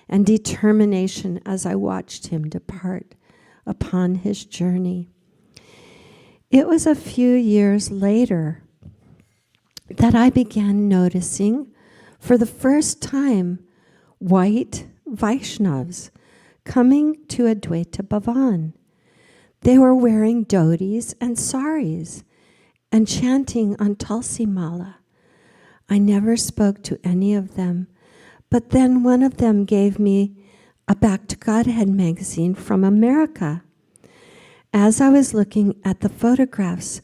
and determination as I watched him depart upon his journey. It was a few years later that I began noticing for the first time white Vaishnavas coming to Advaita Bhavan. They were wearing dhotis and saris and chanting on Tulsi Mala. I never spoke to any of them, but then one of them gave me a Back to Godhead magazine from America. As I was looking at the photographs,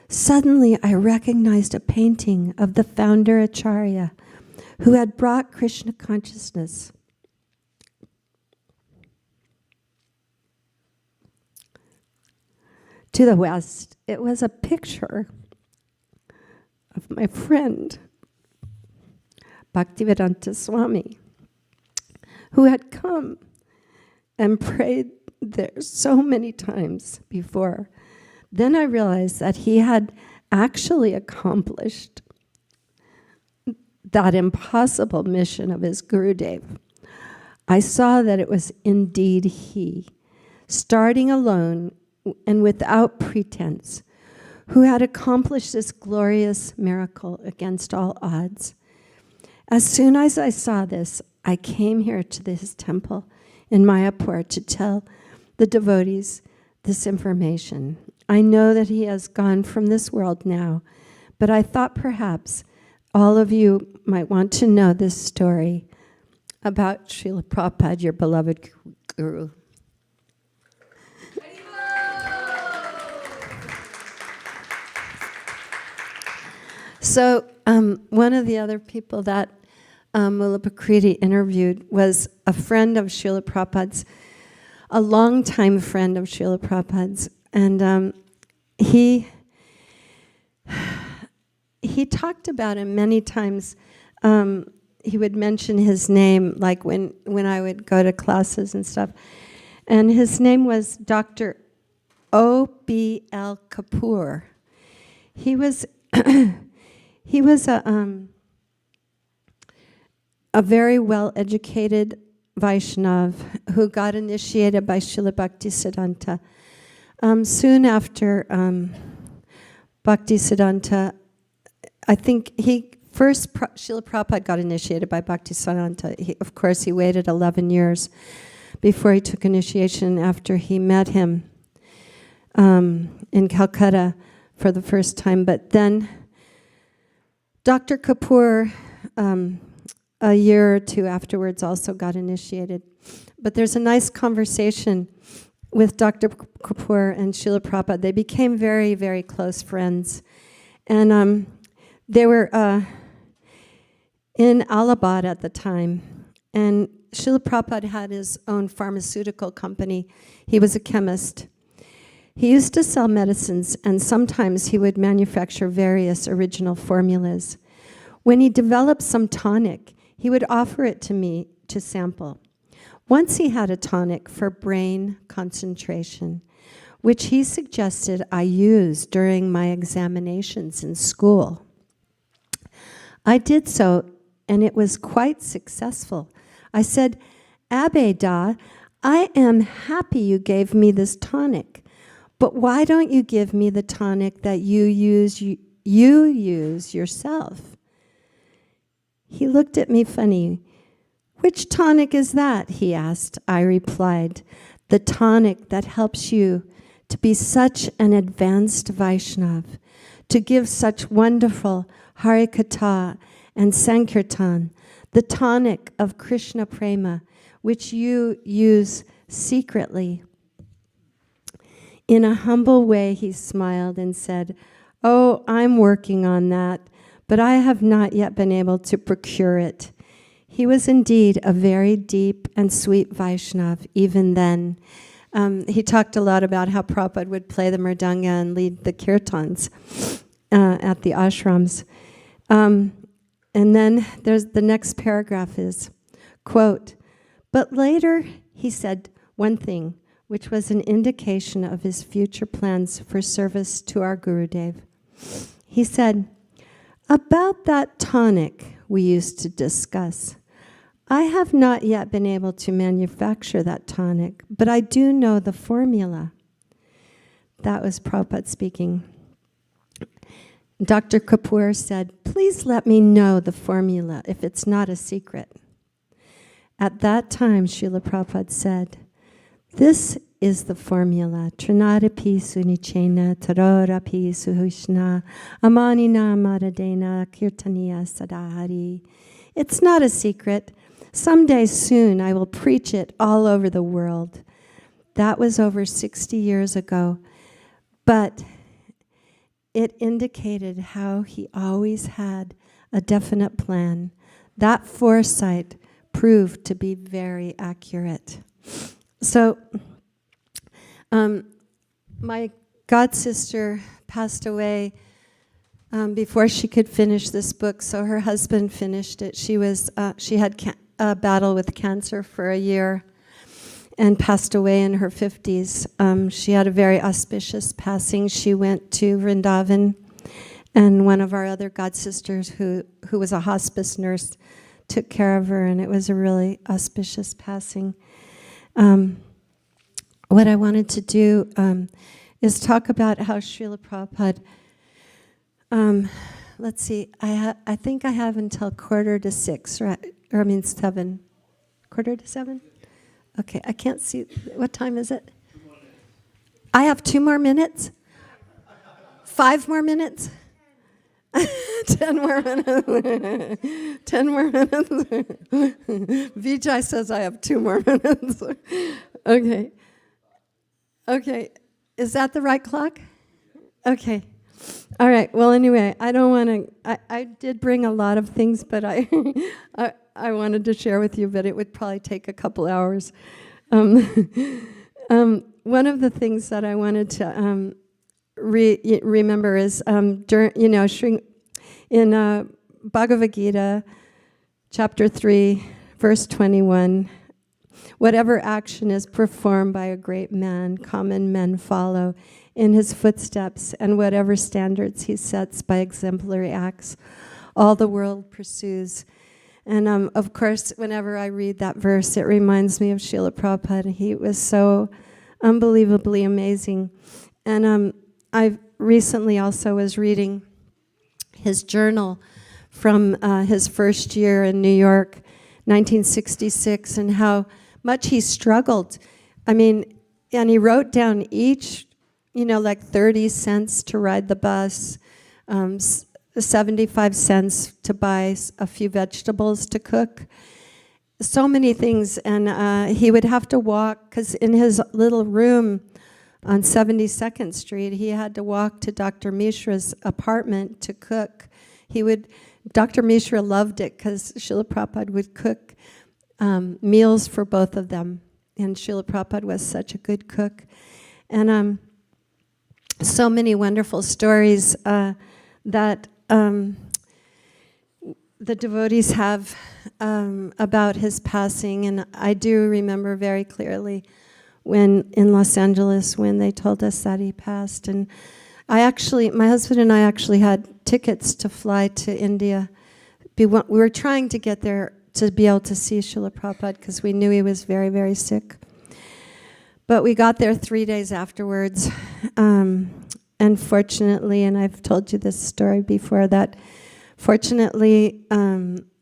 suddenly I recognized a painting of the founder Acharya, who had brought Krishna consciousness to the West. It was a picture of my friend, Bhaktivedanta Swami, who had come and prayed there so many times before. Then I realized that he had actually accomplished that impossible mission of his Gurudev. I saw that it was indeed he, starting alone and without pretense, who had accomplished this glorious miracle against all odds. As soon as I saw this, I came here to this temple in Mayapur to tell the devotees this information. I know that he has gone from this world now, but I thought perhaps all of you might want to know this story about Srila Prabhupada, your beloved Guru. So one of the other people that Mula Prakriti interviewed was a friend of Srila Prabhupada's, a longtime friend of Srila Prabhupada's, and he talked about him many times. He would mention his name, like when I would go to classes and stuff. And his name was Dr. O.B.L. Kapoor. He was a very well-educated Vaishnav who got initiated by Srila Bhaktisiddhanta. Soon after Bhaktisiddhanta, I think Srila Prabhupada got initiated by Bhaktisiddhanta. Of course, he waited 11 years before he took initiation after he met him in Calcutta for the first time. But then Dr. Kapoor, a year or two afterwards, also got initiated. But there's a nice conversation with Dr. Kapoor and Srila Prabhupada. They became very, very close friends. And they were in Allahabad at the time. And Srila Prabhupada had his own pharmaceutical company. He was a chemist. He used to sell medicines, and sometimes he would manufacture various original formulas. When he developed some tonic, he would offer it to me to sample. Once he had a tonic for brain concentration, which he suggested I use during my examinations in school. I did so, and it was quite successful. I said, "Abbe Da, I am happy you gave me this tonic, But why don't you give me the tonic that you use yourself? He looked at me funny. Which tonic is that? He asked. I replied, the tonic that helps you to be such an advanced Vaishnav, to give such wonderful Harikatha and Sankirtan, the tonic of Krishna Prema, which you use secretly. In a humble way, he smiled and said, oh, I'm working on that, but I have not yet been able to procure it. He was indeed a very deep and sweet Vaishnav even then. He talked a lot about how Prabhupada would play the mridanga and lead the kirtans at the ashrams. And then there's the next paragraph is, quote, but later he said one thing, which was an indication of his future plans for service to our Gurudev. He said, about that tonic we used to discuss, I have not yet been able to manufacture that tonic, but I do know the formula. That was Prabhupada speaking. Dr. Kapoor said, please let me know the formula if it's not a secret. At that time, Srila Prabhupada said, this is the formula. Trinadapi sunichena tarorapi suhushna amanina maradena kirtaniya sadahari. It's not a secret. Someday soon I will preach it all over the world. That was over 60 years ago. But it indicated how he always had a definite plan. That foresight proved to be very accurate. So, my godsister passed away before she could finish this book, so her husband finished it. She had a battle with cancer for a year and passed away in her 50s. She had a very auspicious passing. She went to Vrindavan, and one of our other godsisters, who was a hospice nurse, took care of her, and it was a really auspicious passing. What I wanted to do is talk about how Srila Prabhupada, let's see, I think I have until 5:45, right? Or I mean 7. 6:45? Okay, I can't see. What time is it? I have 2 more minutes? 5 more minutes? 10 more minutes. 10 more minutes. Vijay says I have 2 more minutes. Okay. Okay. Is that the right clock? Okay. All right. Well, anyway, I don't want to. I did bring a lot of things, but I wanted to share with you, but it would probably take a couple hours. One of the things that I wanted to remember is during, in Bhagavad Gita, chapter 3, verse 21. Whatever action is performed by a great man, common men follow in his footsteps, and whatever standards he sets by exemplary acts, all the world pursues. And of course, whenever I read that verse, it reminds me of Srila Prabhupada. He was so unbelievably amazing. And I recently also was reading his journal from his first year in New York, 1966, and how much he struggled. I mean, and he wrote down each, like 30 cents to ride the bus, 75 cents to buy a few vegetables to cook, so many things. And he would have to walk, because in his little room on 72nd Street, he had to walk to Dr. Mishra's apartment to cook. Dr. Mishra loved it because Srila Prabhupada would cook meals for both of them. And Srila Prabhupada was such a good cook. And so many wonderful stories that the devotees have about his passing. And I do remember very clearly when in Los Angeles, when they told us that he passed. And my husband and I actually had tickets to fly to India. We were trying to get there to be able to see Srila Prabhupada because we knew he was very, very sick. But we got there 3 days afterwards. Unfortunately, and I've told you this story before, that fortunately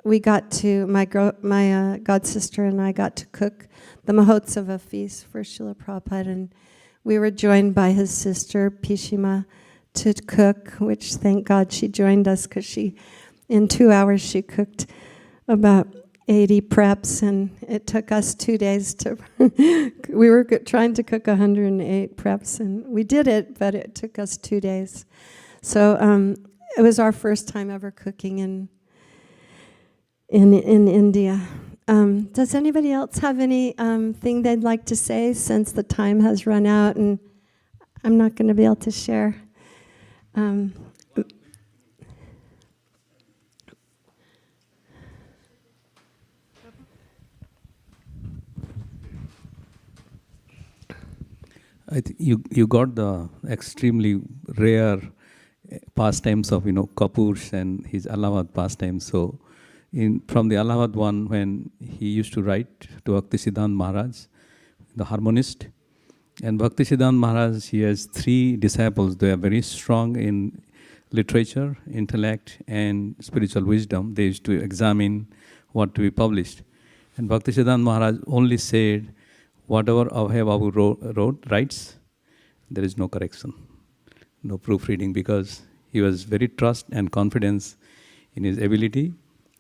we got to, my god sister and I got to cook the Mahotsava feast for Srila Prabhupada, and we were joined by his sister Pishima to cook, which thank God she joined us, because in 2 hours she cooked about 80 preps, and it took us 2 days to, we were trying to cook 108 preps, and we did it, but it took us 2 days. So it was our first time ever cooking in India. Does anybody else have any thing they'd like to say, since the time has run out and I'm not going to be able to share? I think you got the extremely rare pastimes of Kapoor's and his Allahabad pastimes. So from the Allahabad one, when he used to write to Bhaktisiddhanta Maharaj, the harmonist, and Bhaktisiddhanta Maharaj, he has 3 disciples. They are very strong in literature, intellect, and spiritual wisdom. They used to examine what to be published. And Bhaktisiddhanta Maharaj only said, whatever Abhay Babu writes, there is no correction, no proofreading, because he was very trust and confidence in his ability.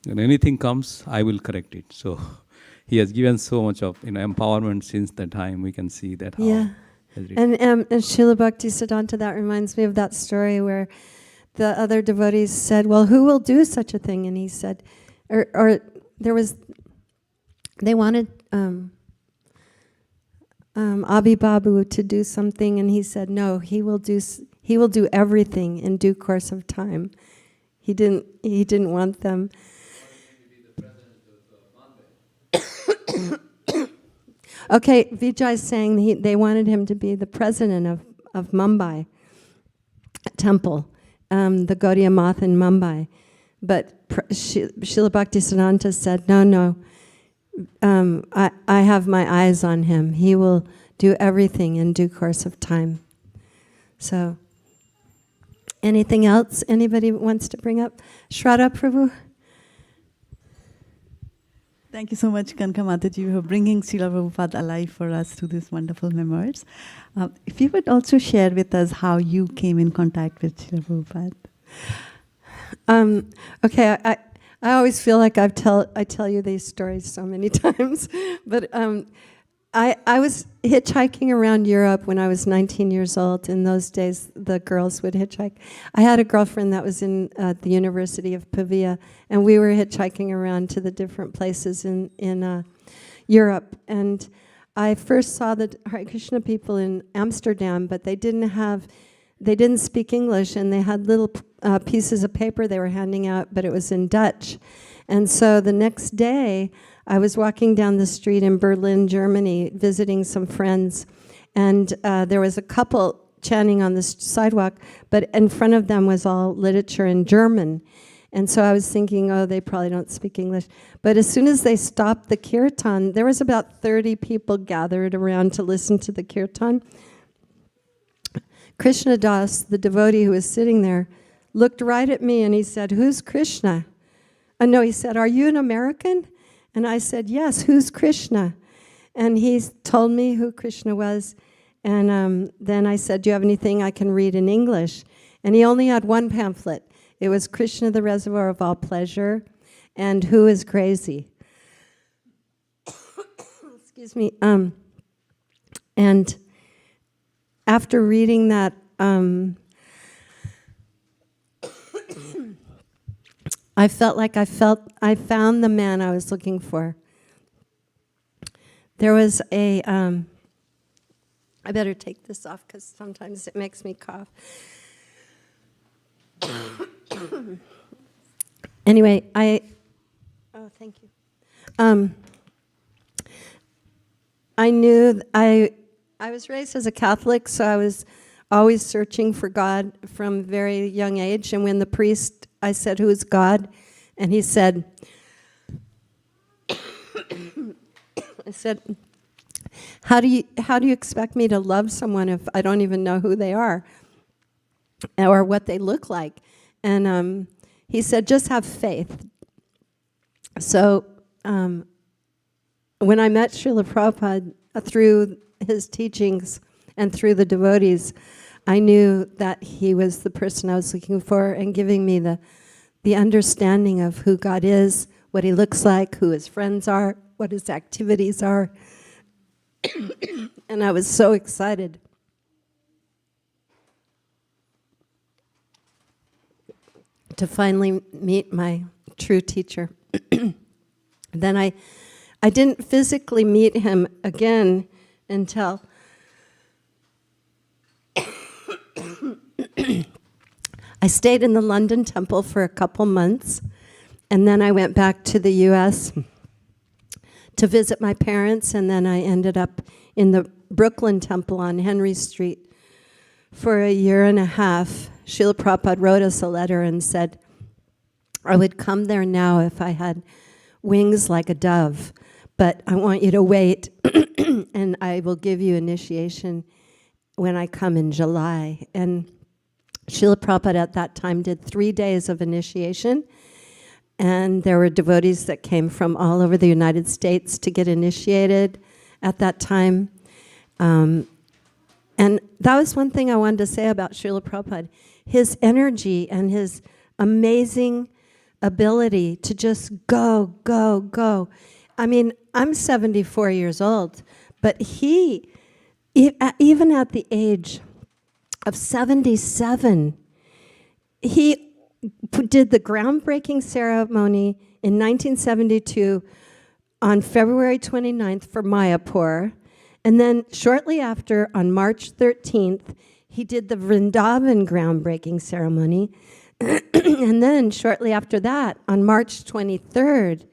When anything comes, I will correct it. So he has given so much of empowerment since that time. We can see that. Yeah. And Srila Bhaktisiddhanta, that reminds me of that story where the other devotees said, well, who will do such a thing? And he said, they wanted Abhi Babu to do something, and he said, no, he will do everything in due course of time. He didn't want them. Okay, Vijay's saying they wanted him to be the president of Mumbai temple, the Gaudiya Math in Mumbai. But Srila Bhaktisiddhanta said, no, I have my eyes on him. He will do everything in due course of time. So, anything else anybody wants to bring up? Srila Prabhu? Thank you so much, Kanka Mataji, for bringing Srila Prabhupada alive for us through these wonderful memoirs. If you would also share with us how you came in contact with Srila Prabhupada. Okay, I always feel like I tell you these stories so many times, but I was hitchhiking around Europe when I was 19 years old. In those days, the girls would hitchhike. I had a girlfriend that was in the University of Pavia, and we were hitchhiking around to the different places in Europe. And I first saw the Hare Krishna people in Amsterdam, but they didn't speak English, and they had little pieces of paper they were handing out, but it was in Dutch. And so the next day, I was walking down the street in Berlin, Germany, visiting some friends, and there was a couple chanting on the sidewalk, but in front of them was all literature in German. And so I was thinking, oh, they probably don't speak English. But as soon as they stopped the kirtan, there was about 30 people gathered around to listen to the kirtan. Krishna Das, the devotee who was sitting there, looked right at me and he said, who's Krishna? No, he said, are you an American? And I said, yes, who's Krishna? And he told me who Krishna was. And then I said, do you have anything I can read in English? And he only had one pamphlet. It was Krishna, the Reservoir of All Pleasure, and Who is Crazy? Excuse me. And after reading that, I felt like I found the man I was looking for. There was a, I better take this off because sometimes it makes me cough. Anyway, oh, thank you. I knew, I was raised as a Catholic, so I was always searching for God from a very young age. And when the priest, I said, who is God? And he said, I said, how do you expect me to love someone if I don't even know who they are or what they look like? And he said, just have faith. So when I met Srila Prabhupada through his teachings and through the devotees, I knew that he was the person I was looking for and giving me the understanding of who God is, what he looks like, who his friends are, what his activities are. And I was so excited to finally meet my true teacher. Then I didn't physically meet him again until I stayed in the London temple for a couple months, and then I went back to the US to visit my parents, and then I ended up in the Brooklyn temple on Henry Street for a year and a half. Srila Prabhupada wrote us a letter and said, I would come there now if I had wings like a dove, but I want you to wait, and I will give you initiation when I come in July. And Srila Prabhupada at that time did 3 days of initiation, and there were devotees that came from all over the United States to get initiated at that time. And that was one thing I wanted to say about Srila Prabhupada. His energy and his amazing ability to just go, go, go. I mean, I'm 74 years old, but he, even at the age of 77, he did the groundbreaking ceremony in 1972 on February 29th for Mayapur. And then shortly after, on March 13th, he did the Vrindavan groundbreaking ceremony. And then shortly after that, on March 23rd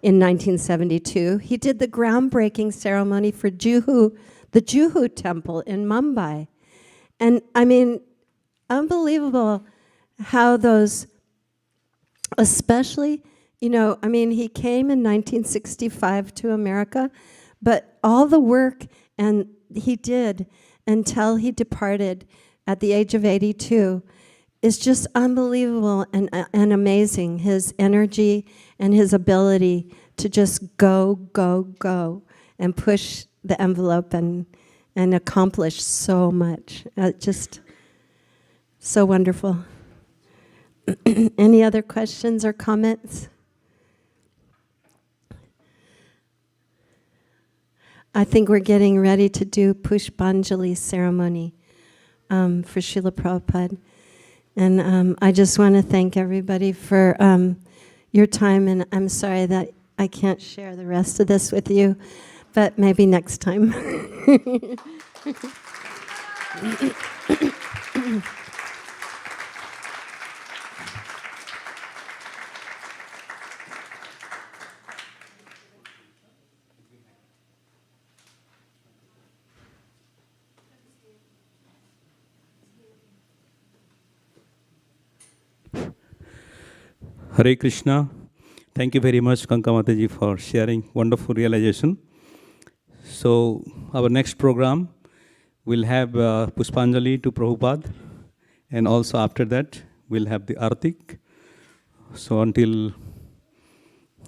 in 1972, he did the groundbreaking ceremony for the Juhu temple in Mumbai. And I mean, unbelievable how those, especially, you know, I mean, he came in 1965 to America, but all the work and he did until he departed at the age of 82 is just unbelievable and amazing. His energy and his ability to just go, go, go and push the envelope and accomplish so much. Just so wonderful. Any other questions or comments? I think we're getting ready to do Pushpanjali ceremony for Srila Prabhupada. And I just want to thank everybody for your time, and I'm sorry that I can't share the rest of this with you, but maybe next time. Hare Krishna. Thank you very much, Kanka Mataji, for sharing wonderful realization. So our next program will have Pushpanjali to Prabhupada, and also after that we'll have the Artik. So until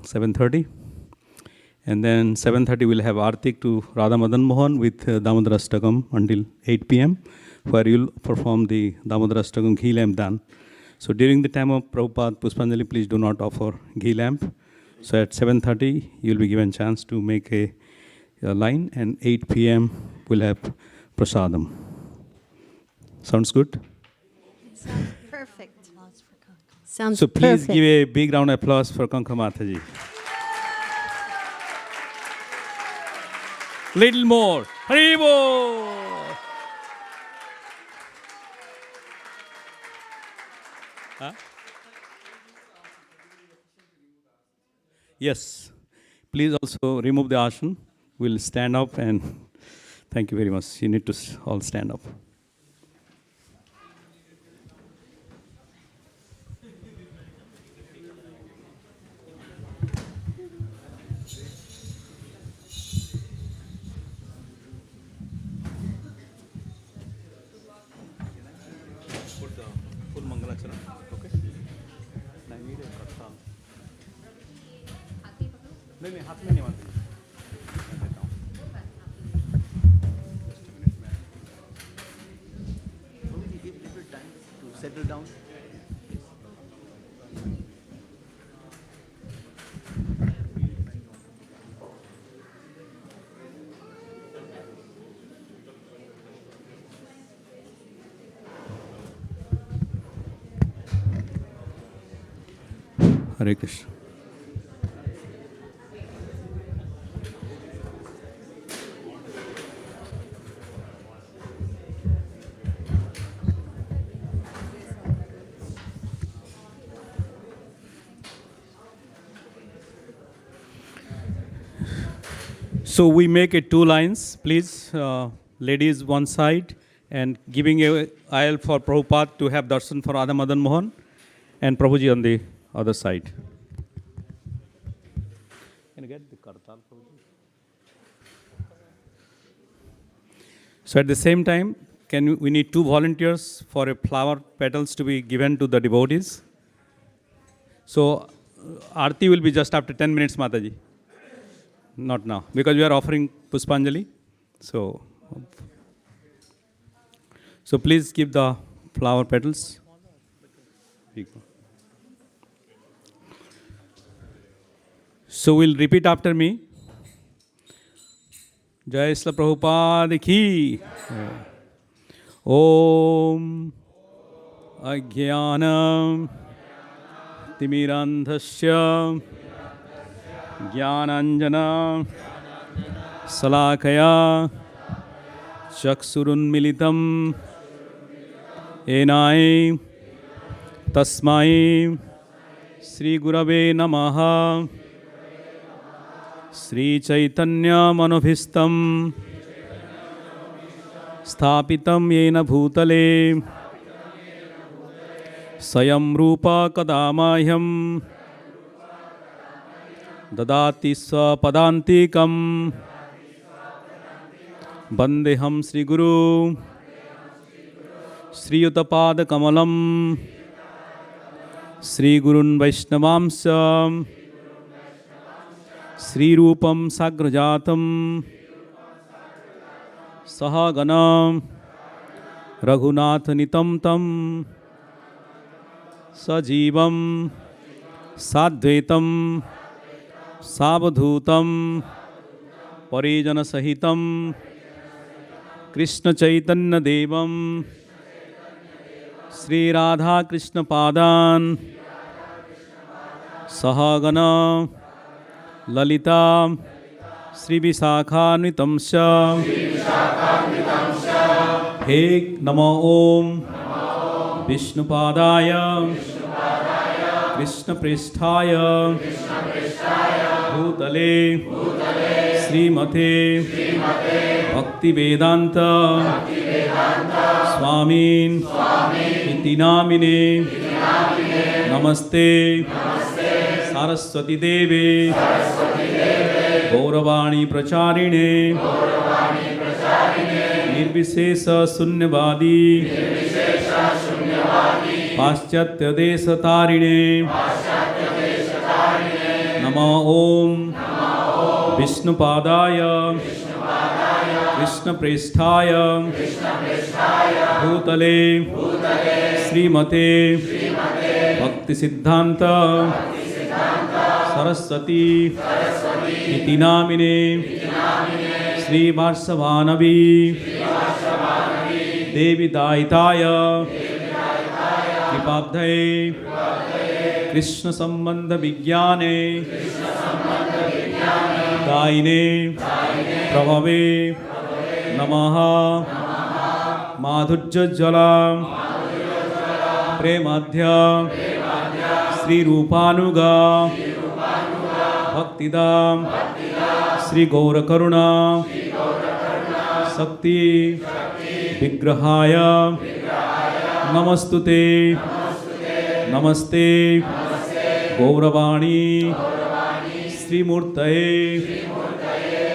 7:30, and then 7:30 we'll have Artik to Radha Madan Mohan with Damodara Astakam until 8 p.m., where you'll perform the Damodara Astakam ghee lamp dan. So during the time of Prabhupada Pushpanjali, please do not offer ghee lamp. So at 7:30, you'll be given chance to make a line, and 8 p.m. we'll have prasadam. Sounds good? Sounds perfect. Sounds So please perfect. give a big round of applause for Kanka Mataji. Little more. Haribo! Huh? Yes. Please also remove the ashan. We'll stand up, and thank you very much. You need to all stand up. अच्छा okay नहीं नहीं हाथ में नहीं मारते मैं देता हूँ time to settle down. Hare Krishna. So we make it 2 lines, please. Ladies one side, and giving a aisle for Prabhupada to have darshan for Radha Madan Mohan, and Prabhuji on the other side. Can you get the kartal, Prabhuji? So at the same time, we need 2 volunteers for a flower petals to be given to the devotees. So Aarti will be just after 10 minutes, Mataji. Not now, because we are offering Puspanjali. So please give the flower petals. So we'll repeat after me. Jai Srila Prabhupada ki. Om Ajnanam Timirandhasya Jnananjana Salakaya Chaksurunmilitam Enai Tasmai Sri Gurave Namaha Sri Chaitanya Manobhistam Sthapitam Yena Bhutale Sayam Rupa Kadamayam Dadati Swapadantikam Bandeham Sri Guru Sri Yutapada Kamalam Sri Gurun Vaishnavamsam Sri Rupam Sagrajatam Sahaganam Raghunath Nitam Tam Sajivam Sadvetam Savadhutam Parijana Sahitam Krishna Chaitanya Devam Sri Radha Krishna Padan Sahagana Lalita Sri Visakhanvitamsya He Namo Om Vishnu Padaya Krishna Pristhaya Bhutale Srimate Bhakti Vedanta Swamin Iti Namine Namaste Saraswati Devi Gauravani Pracharine Nirvishesha Sunyavadi Paschatya Desha Tarine Nama Om Vishnu Padaya Krishna Pristhaya Bhutale Srimate Bhakti Siddhanta Saraswati Iti Namine Sri Varsavanavi Devi Daitaya Kripabdhaye Krishna Sambandha Vijnane Daine Prabhave Namaha Madhurya Jala Premadhya Sri Rupanuga Bhaktidam Sri Gaura Karuna Sakti Vigrahaya Namastute Namaste Gauravani Sri Murtaye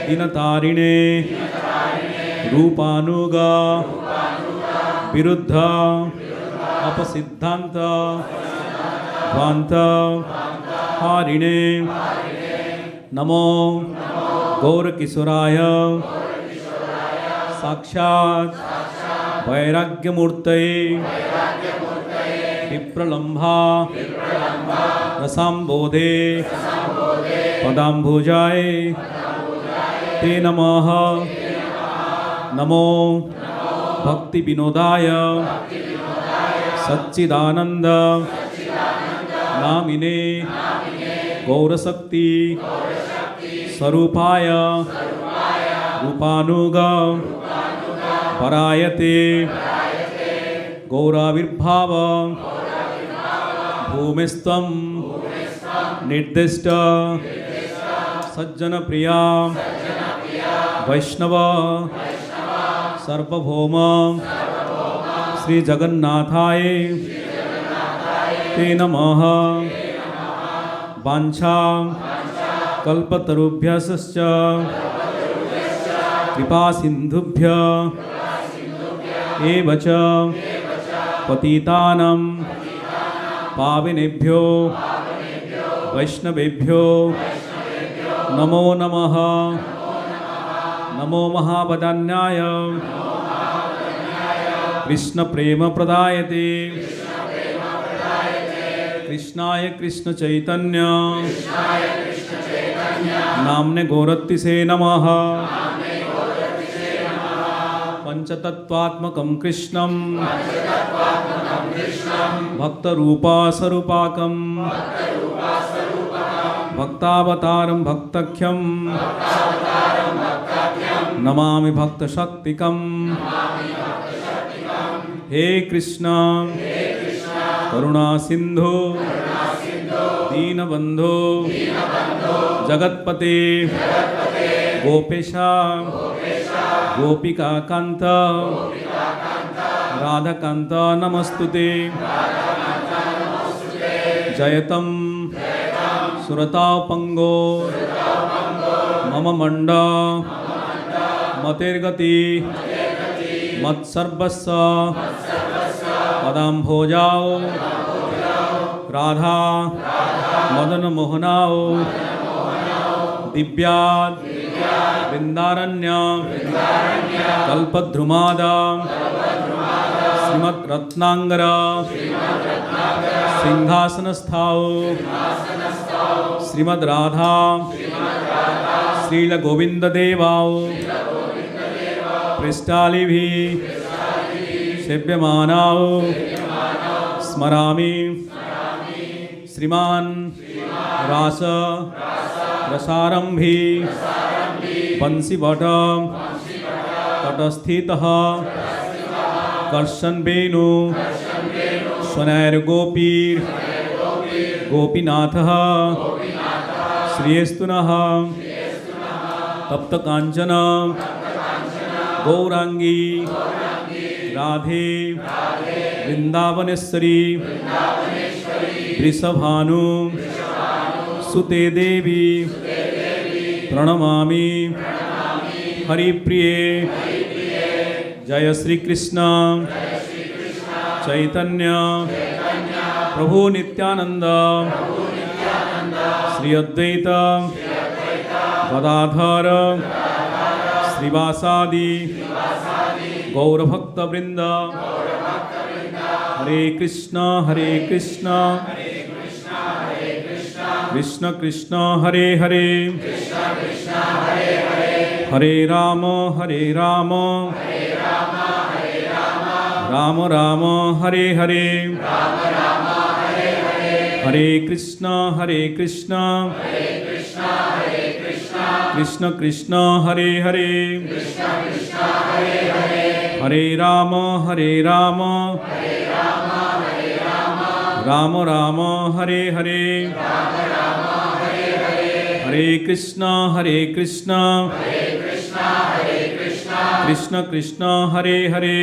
Dinatarine Rupanuga Viruddha अपसिद्धांत ध्वांत हारिणे नमो गौरकिशोराय साक्षात् वैराग्यमूर्तये विप्रलम्भा रसाम्बोधे पदाम्बुजाय ते नमः। नमो भक्ति विनोदाय सच्चिदानंद नामिने गौरशक्ति स्वरूपाय रूपानुग परायते गौराविर्भाव भूमिस्त्वं निर्दिष्ट सज्जन प्रिया वैष्णव सर्वभौम श्री जगन्नाथाय ते नमः। वाञ्छा कल्पतरुभ्यश्च कृपा सिन्धुभ्य एव च पतितानां पावनेभ्यो वैष्णवेभ्यो नमो नमः। नमो महावदान्याय कृष्ण प्रेम प्रदायते कृष्णाय कृष्ण चैतन्य नाम्ने गौरत्तिसे नमः। पंचतत्वात्मकं कृष्णं भक्तरूपास्वरूपाकं भक्तावतारं भक्तख्यं नमामि भक्तशक्तिकं। हे कृष्ण करुणा सिंधु दीनबंधु जगत्पते गोपेशा गोपिका कांत राधाकांत नमस्तुते। जयतं सुरताव पंगो मम मंड मतेर्गति मत्सर्वस्व पदाम्भोजाओ राधा मदन मोहनाओ दिव्याद वृंदारण्य कल्पद्रुमादा श्रीमद् रत्नांगर सिंहासनस्थाओ श्रीमद् राधा श्रील गोविंद देवाओ पृष्ठालिभि सेव्यमानाओ स्मरामि श्रीमान रास रसारंभी बंसीभट तटस्थितः कर्षण वेणु स्वनैर्गोपीर गोपीनाथः श्रियस्तुनः तप्त कांचन गौरांगी राधे वृंदावनेश्वरी वृषभानु सुते देवी प्रणमामि हरिप्रिये। जय श्री कृष्ण चैतन्य प्रभु नित्यानंद श्री अद्वैत गदाधर श्रीवासादि गौरभक्तवृंद। हरे कृष्ण कृष्ण कृष्ण हरे हरे हरे राम राम राम हरे हरे हरे कृष्ण कृष्ण कृष्ण हरे हरे हरे राम राम राम हरे हरे हरे कृष्ण कृष्ण कृष्ण हरे हरे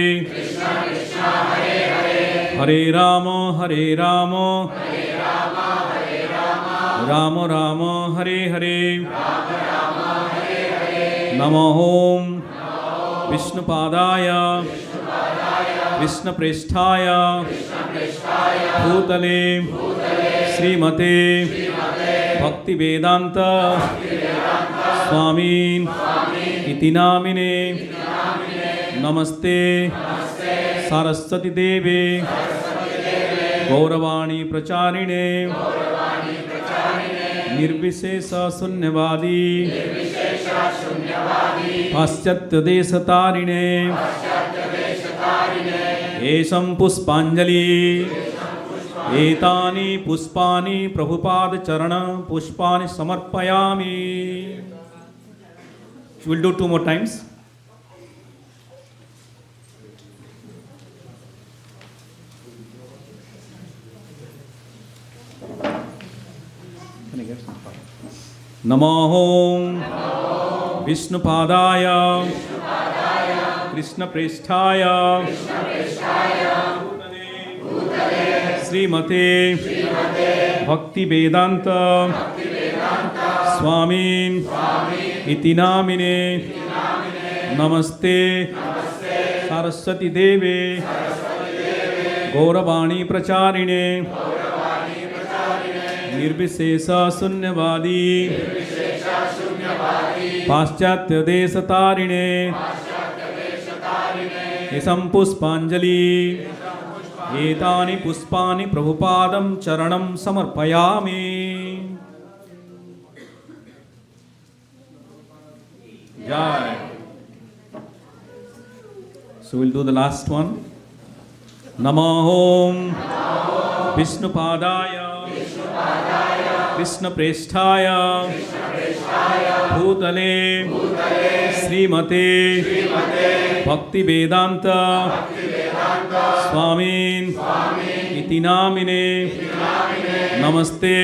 हरे राम राम राम हरे हरे। नमो ओम विष्णुपादाय कृष्णप्रेष्ठाय भूतले श्रीमते भक्तिवेदांत स्वामी इति नामिने नमस्ते सरस्वती देवे गौरवाणी प्रचारिणे निर्विशेष शून्यवादी पाश्चात्य देशतारिणे एषं पुष्पांजलि एतानि पुष्पाणि प्रभुपाद चरण पुष्पाणि समर्पयामि. We'll do 2 more times. नमो विष्णुपादाय कृष्णप्रेष्ठाय श्रीमते भक्तिवेदांत स्वामी इति नामिने नमस्ते सरस्वती देवे गौरवाणी प्रचारिणे निर्विशेष शून्यवादी पाश्चात्य देशतारिणे एषं पुष्पांजलि एतानि पुष्पाणि प्रभुपादं चरणं समर्पयामि. Jai. So we'll do the last one. Namo Vishnupadaya कृष्णप्रेष्ठाय भूतले श्रीमते भक्तिवेदांत स्वामी इति नामिने नमस्ते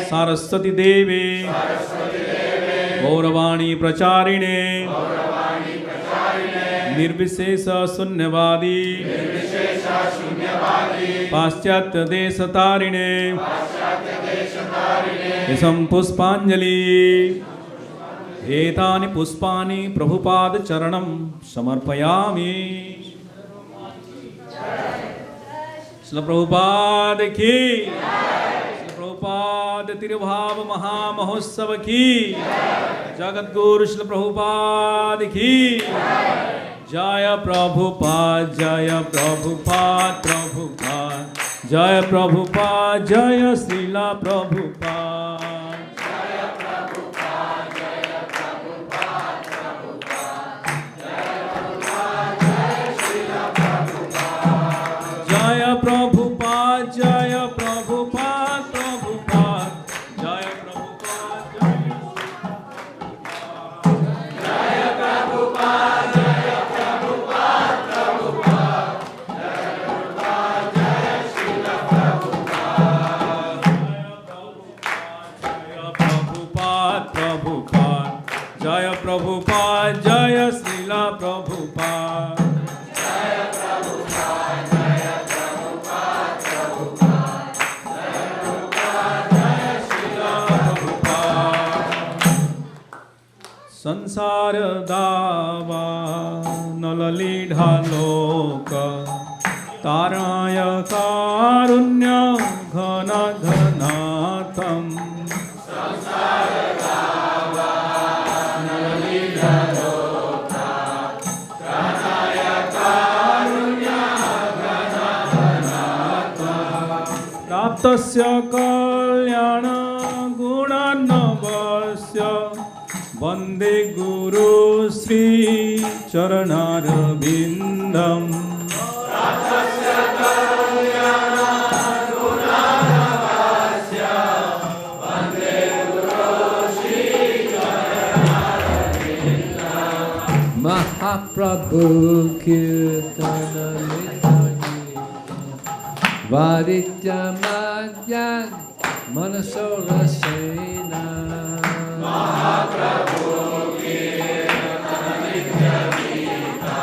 सरस्वती देवे गौरवाणी प्रचारिणे निर्विशेष शून्यवादी पाश्चात्य देशतारिणे एषं पुष्पांजलि एतानि पुष्पाणि प्रभुपाद चरणं समर्पयामि. श्रील प्रभुपाद की, श्रील प्रभुपाद तिरुभाव महामहोत्सव की, जगद्गुरु श्रील प्रभुपाद की जय. प्रभुपाद जय प्रभुपाद प्रभुपाद जय प्रभुपाद जय श्रीला प्रभुपाद जय प्रभुपाद जय प्रभुपाद प्रभुपाद जय प्रभुपाद जय श्रीला प्रभुपाद जय प्रभुपाद जय प्रभुपाद प्रभुपाद जय प्रभुपाद जय प्रभुपाद जय प्रभुपाद प्रभुपाद जय प्रभुपाद जय श्रीला प्रभुपाद जय प्रभुपाद जय प्रभुपाद प्रभुपाद जय प्रभुपाद जय श्रीला प्रभुपाद. संसार दावा नललीढा लोक ताराय कारुण्य घन घनाथम प्राप्तस्य कल्याण गुणार्णवस्य वन्दे गुरु श्री चरणारविन्दम्. प्राप्तस्य कल्याण गुणार्णवस्य वन्दे गुरु श्री चरणारविन्दम्. महाप्रभु कीर्तन Varityamadyan Manasorasena Mahaprabhu Kirtana Nitya Gita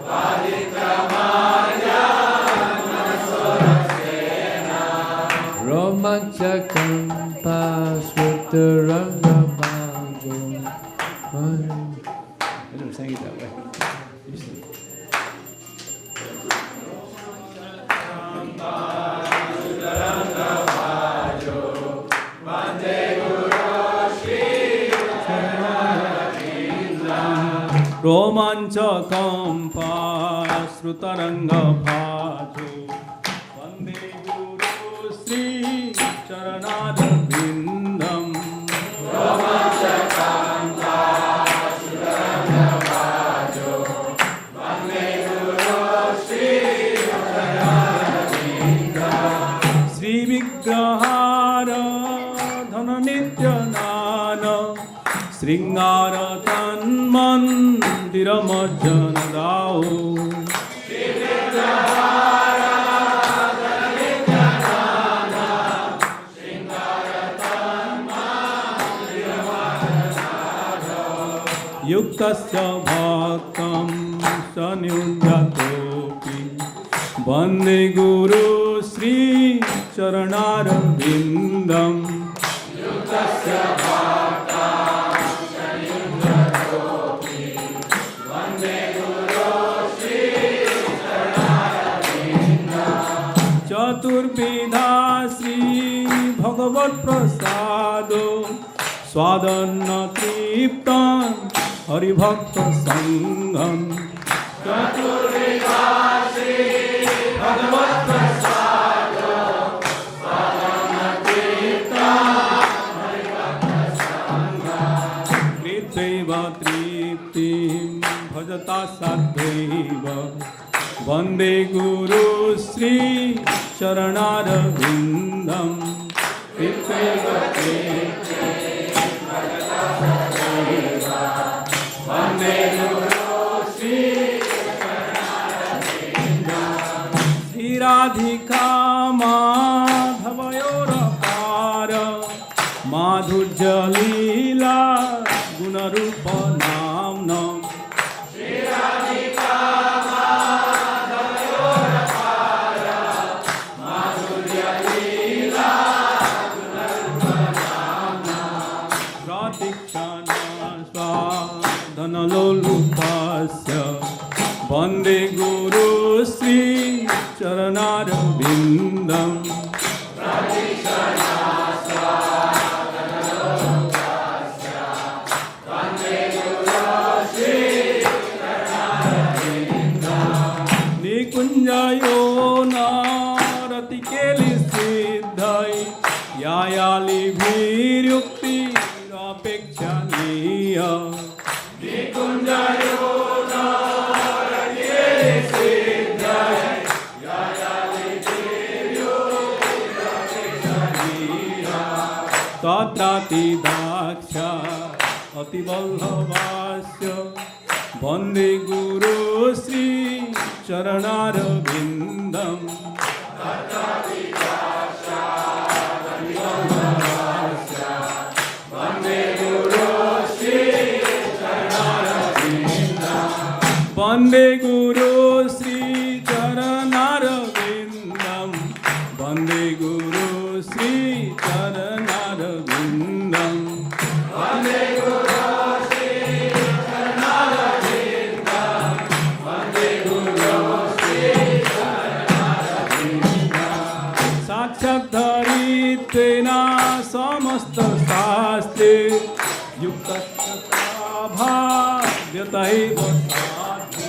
Varityamadyan Manasorasena Romanchakam Pasrutaranga Bhagam. should have sang it that way. Romancha kampa srutaranga bhajo Vande Guru Sri Charanada Vindam Romancha kampa srutaranga bhajo Vande Guru Sri Charanada Vindam Sri Vigrahara Dhana Nityanana Sringara Tanmandira Majjana Dao Yuktasya Bhaktam Sanyudyatopi Vande Guru Sri Charanara Vindam Yuktasya Bhaktam Chaturvidha Sri Bhagavat Prasado Swadanna Triptan Hari Bhakta Sangam Chaturvidha Sri Bhagavat Prasado Swadanna Triptan Hari Bhakta Sangam Kriteva Triptim Bhajata Sadheva Vande Guru Sri Charanara Vindam Vande Guru Sri Charanara Vindam Sri Radhika Madhavayora Para Madhurya Leela Gunarupa Namnam Sri Radhika Dhanalolupasya Vande Guru Sri Charanara Vindam Nikunjayo Narati Keli Siddhai Yayali Bhiryukti Rapekshaniya Nikunjayo Narati Keli Siddhai Yayali Bhiryukti Rapekshaniya Tatrati Daksha Atiballhavasya Vande Guru Sri Charanara Vindam Tatrati Daksha Atiballhavasya Vande Guru Sri Charanara Vindam Vande Guru Sri Charanara Vindam Vande Guru Sri Charanara Vindam Vande Guru Sri Charanara Vindam Vande Guru Sri Charanara Vindam Sakshat Dharitena Samasta Sastre Yukta Bhavyataiva Sadhi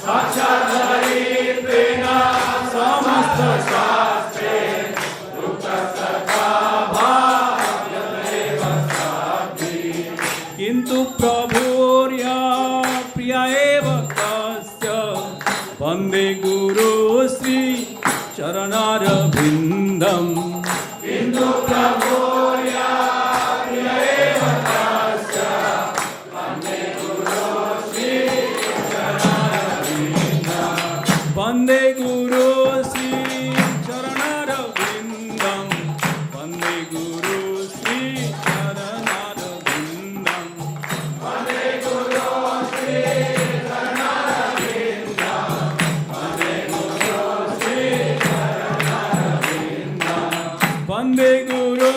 Sakshat Dharitena Samasta Sastre Yukta Bhavyataiva Sadhi Kintu Prabhurya Priya Eva Tasya Vande Guru Sri Charanara Vindam Kintu Prabhurya Priya Eva Tasya Vande Guru Sri Charanara Vindam Vande Guru Sri Charanara Vindam Vande Guru Sri Charanara Vindam Vande Guru Sri Charanara Vindam Vande Guru Sri Charanara Vindam Vande Guru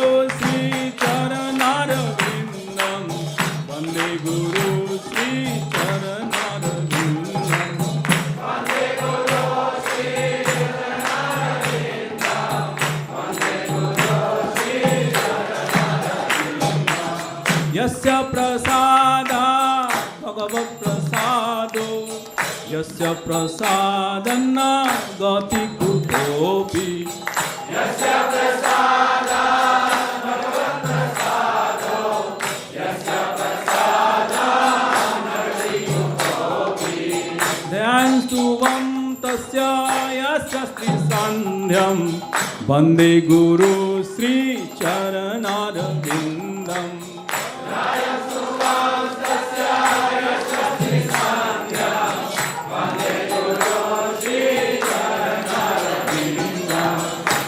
prasado yasya prasadana gati kutopi yasya prasada bhagavat prasado yasya prasada gati kutopi dhyanstuvam tasya yasya sri sandhyam Vande Guru Sri Charanarvindam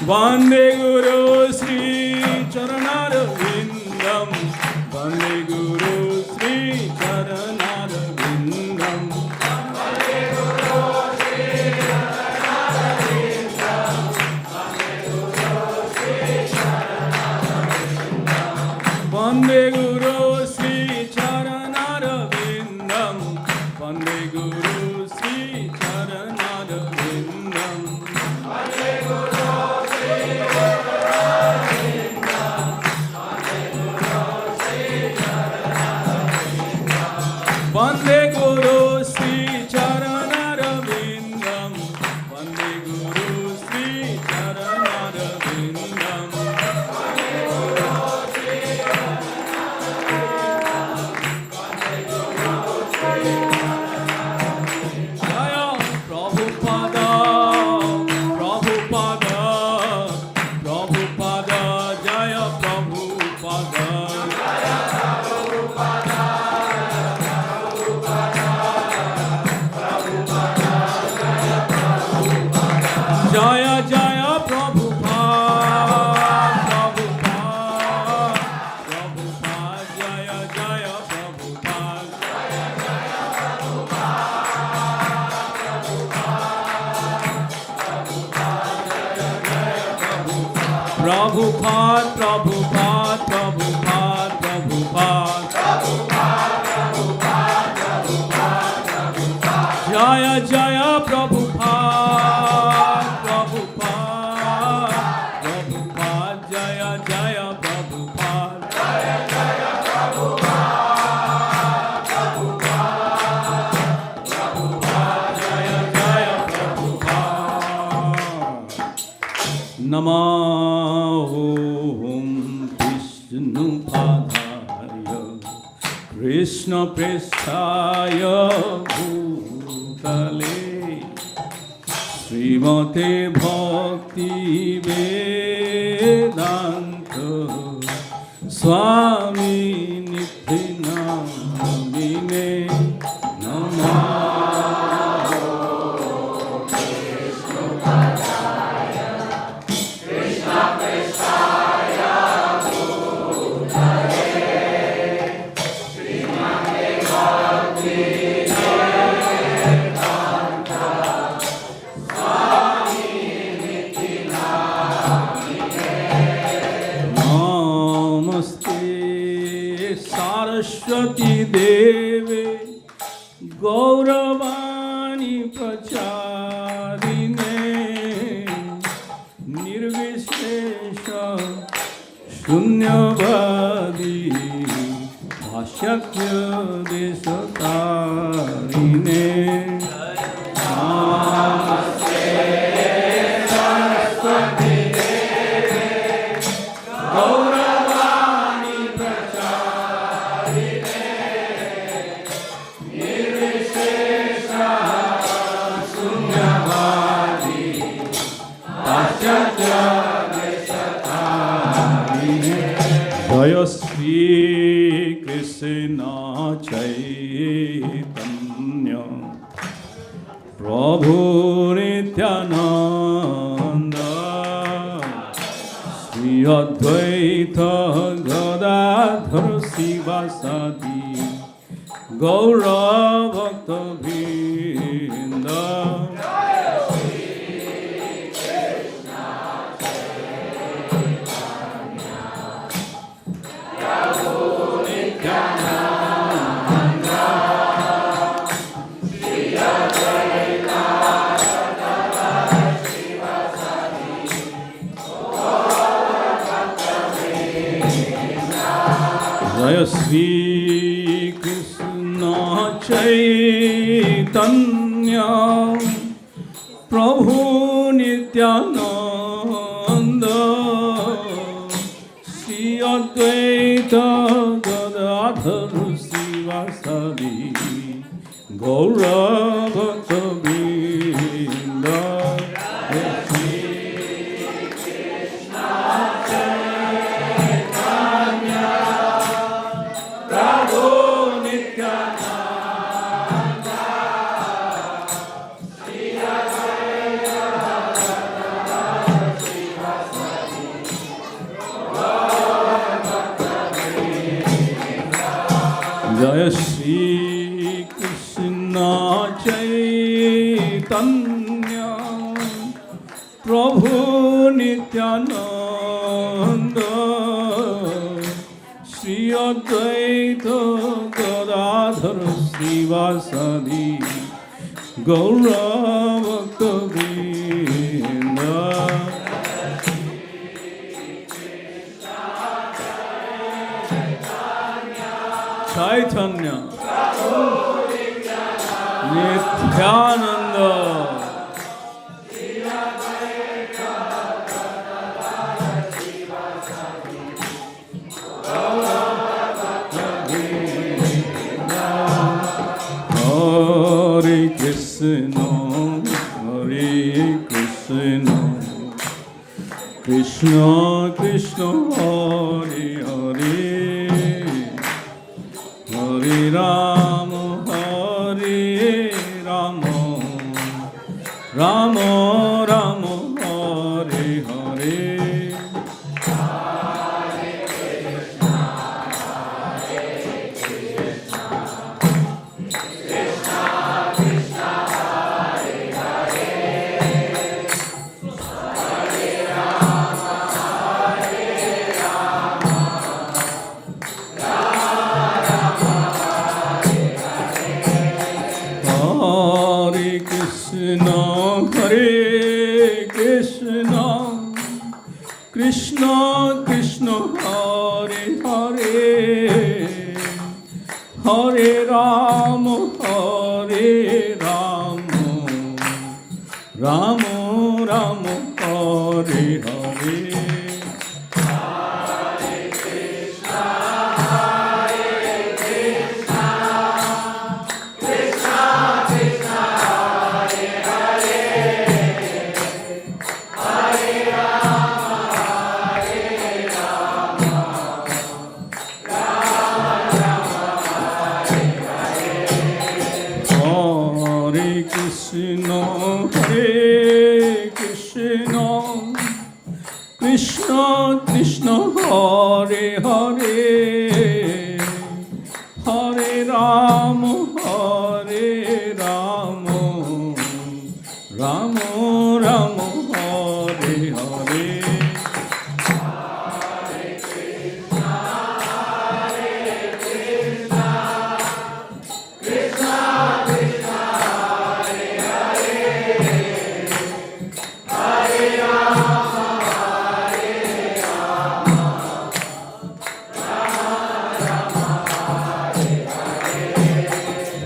Vande Guru Sri Charanarvindam Vande Guru Sri Charanarvindam Vande Guru Sri Charanarvindam Vande Guru Sri Charanarvindam Vande Guru Sri Charanarvindam Vande Guru Sri Charanarvindam Vande Guru Sri Charanarvindam Jaya Prabhupada, Prabhupada, Prabhupada, Jaya Prabhupada. Jaya Jaya Prabhupada, Prabhupada, Prabhupada, Jaya Jaya Prabhupada. Prabhupada, Prabhupada, Prabhupada, Prabhupada. Jaya Jaya Prabhupada, Prabhupada, Prabhupada, Jaya Jaya Prabhupada. Jaya Jaya Prabhupada. Namo Vishnu Padaya Krishna Prestaya Bhutale Srimate Bhakti Vedanta Swami Nityanamine Namah Namaste Saraswati Deve Gauravani Pracharine Nirvishesha Shunyavadi Bhashyakya Desatarine Namaste Saraswati Deve Gauravani Pracharine Nirvishesha Shunyavadi Bhashyakya Desatarine Jaya Shri Krishna Chaitanya Prabhu Nityananda Shri Advaita Gadadhar Sivasadi Gaura Bhakta Vrinda Jaya Shri Krishna Chaitanya Chaitanya Prabhu Nityananda Shri Advaita Gadadhar Sivasadi Gaura Bhakta Vrinda Jaya Shri Krishna Chaitanya Prabhu Nityananda Shri Advaita Gadadhar Sivasadi Gaura Bhakta Vrinda Chaitanya Nityananda Hare Krishna Hare Krishna Krishna Krishna Hare Hare Hare Rama, Hare Rama, Rama Rama, Hare Hare. Hare Krishna, Hare Krishna, Krishna Krishna, Hare Hare, Hare Rama, Hare Rama, Rama Rama, Hare Hare. Hare Krishna, Hare Krishna, Krishna Krishna, Hare Hare, Hare Rama, Hare Rama, Rama Rama, Hare Hare.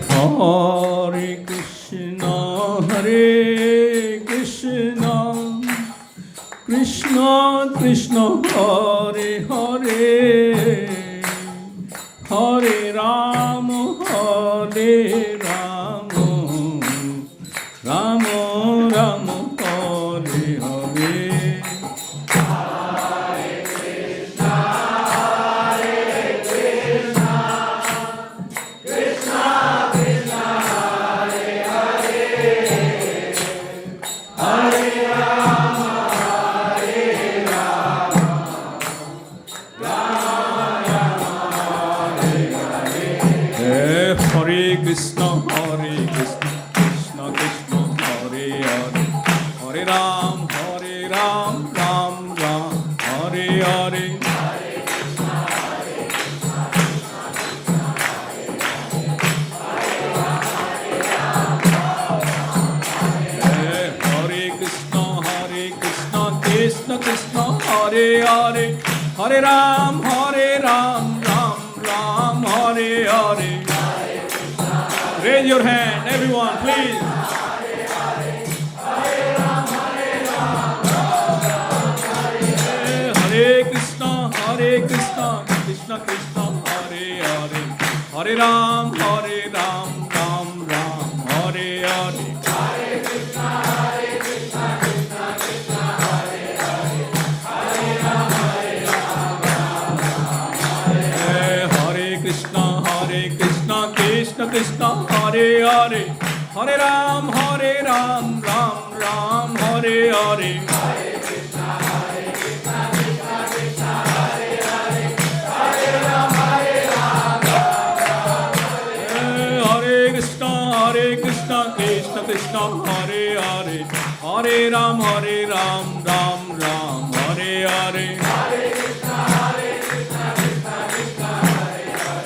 Hare Krishna, Hare Krishna, Krishna Krishna, Hare Hare, Hare Rama, Hare Rama, Rama Rama, Hare Hare. Hare Krishna, Hare Krishna, Krishna Krishna, Hare Hare, Hare Ram, Ram Ram, Hare Hare. Hare Krishna, Krishna Krishna, Hare Hare, Hare Ram, Ram Ram, Hare Hare. Raise your hand. Everyone, please. Hare Krishna, Krishna Krishna, Hare Hare, Hare Ram, Ram Ram, Hare Hare. Hare Krishna, Krishna Krishna, Hare Hare, Hare Ram, Ram Ram, Hare Krishna, Krishna Krishna, Hare Hare, Hare Ram, Ram Ram, Hare Hare. Krishna, Krishna Krishna, Hare Hare, Hare Ram, Ram Ram, Hare Hare. Hare Krishna, Krishna Krishna,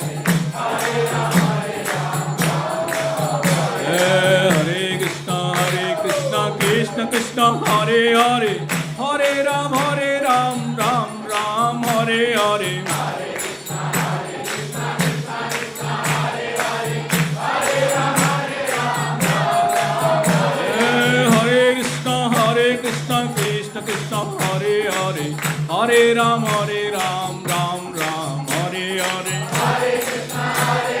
Hare Hare, Hare Ram, Hare Krishna, Krishna Krishna, Hare Hare, Hare Ram, Ram Ram, Hare Hare. Krishna Krishna, Hare Hare, Hare Ram, Ram Ram, Hare Hare. Hare Krishna, Krishna Krishna, Hare Hare, Hare Ram, Hare Krishna, Krishna Krishna, Hare Hare, Hare Ram, Ram Ram, Hare Hare. Hare Krishna,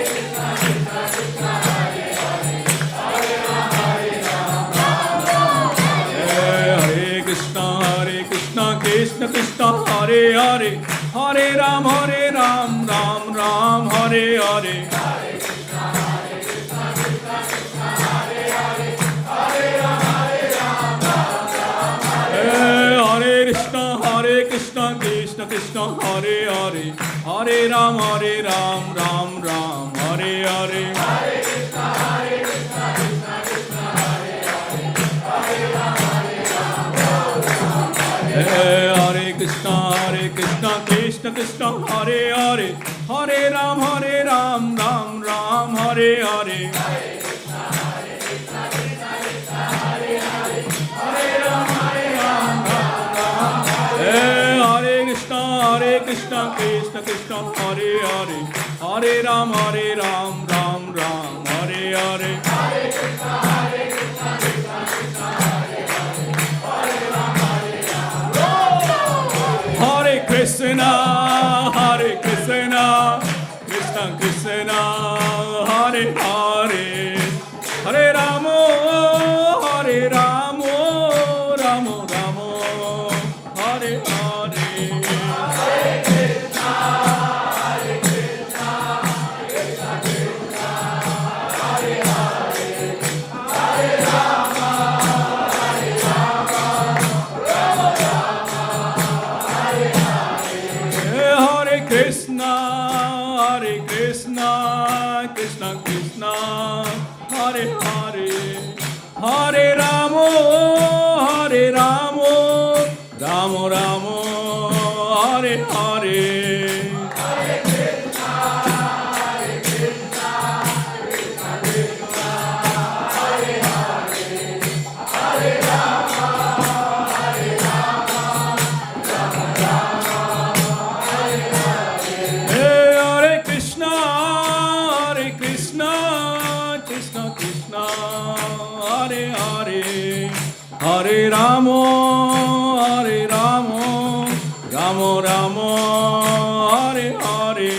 Krishna Krishna, Hare Hare, Hare Ram, Hare Krishna, Krishna Krishna, Hare Hare, Hare Ram, Ram Ram, Hare Hare. Hare Krishna, Krishna Krishna, Hare Hare, Hare Ram, Hare Krishna, Krishna Krishna, Hare Hare, Hare Ram, Ram Ram, Hare Hare. Hare Krishna, Krishna Krishna, Hare Hare, Hare Ram, Hare Krishna, Krishna Krishna, Hare Hare, Hare Ram, Ram Ram, Hare Hare. Hare Krishna, Krishna Krishna, Hare Hare, Hare Ram, Hare Krishna, Krishna Krishna, Hare Hare, Hare Ramo, Hare Ramo, Ramo Ramo, Hare Hare. Hare Krishna, Krishna Krishna, Hare Hare, Hare Rama, Hare Rama, Rama Rama, Hare Hare. Hare Krishna, Krishna Krishna, Hare Hare, Hare Ramo, Hare Ramo, Ramo Ramo, Hare Hare. Hare Krishna, Krishna Krishna, Hare Hare, Hare Rama, Hare Rama, Rama Rama, Hare Hare. Hare Krishna, Krishna Krishna, Hare Hare, Hare Ramo, Hare Ramo, Ramo Ramo, Hare Hare. Hare Krishna, Krishna Krishna, Hare Hare, Hare Rama, Hare Rama, Rama Rama, Hare Hare.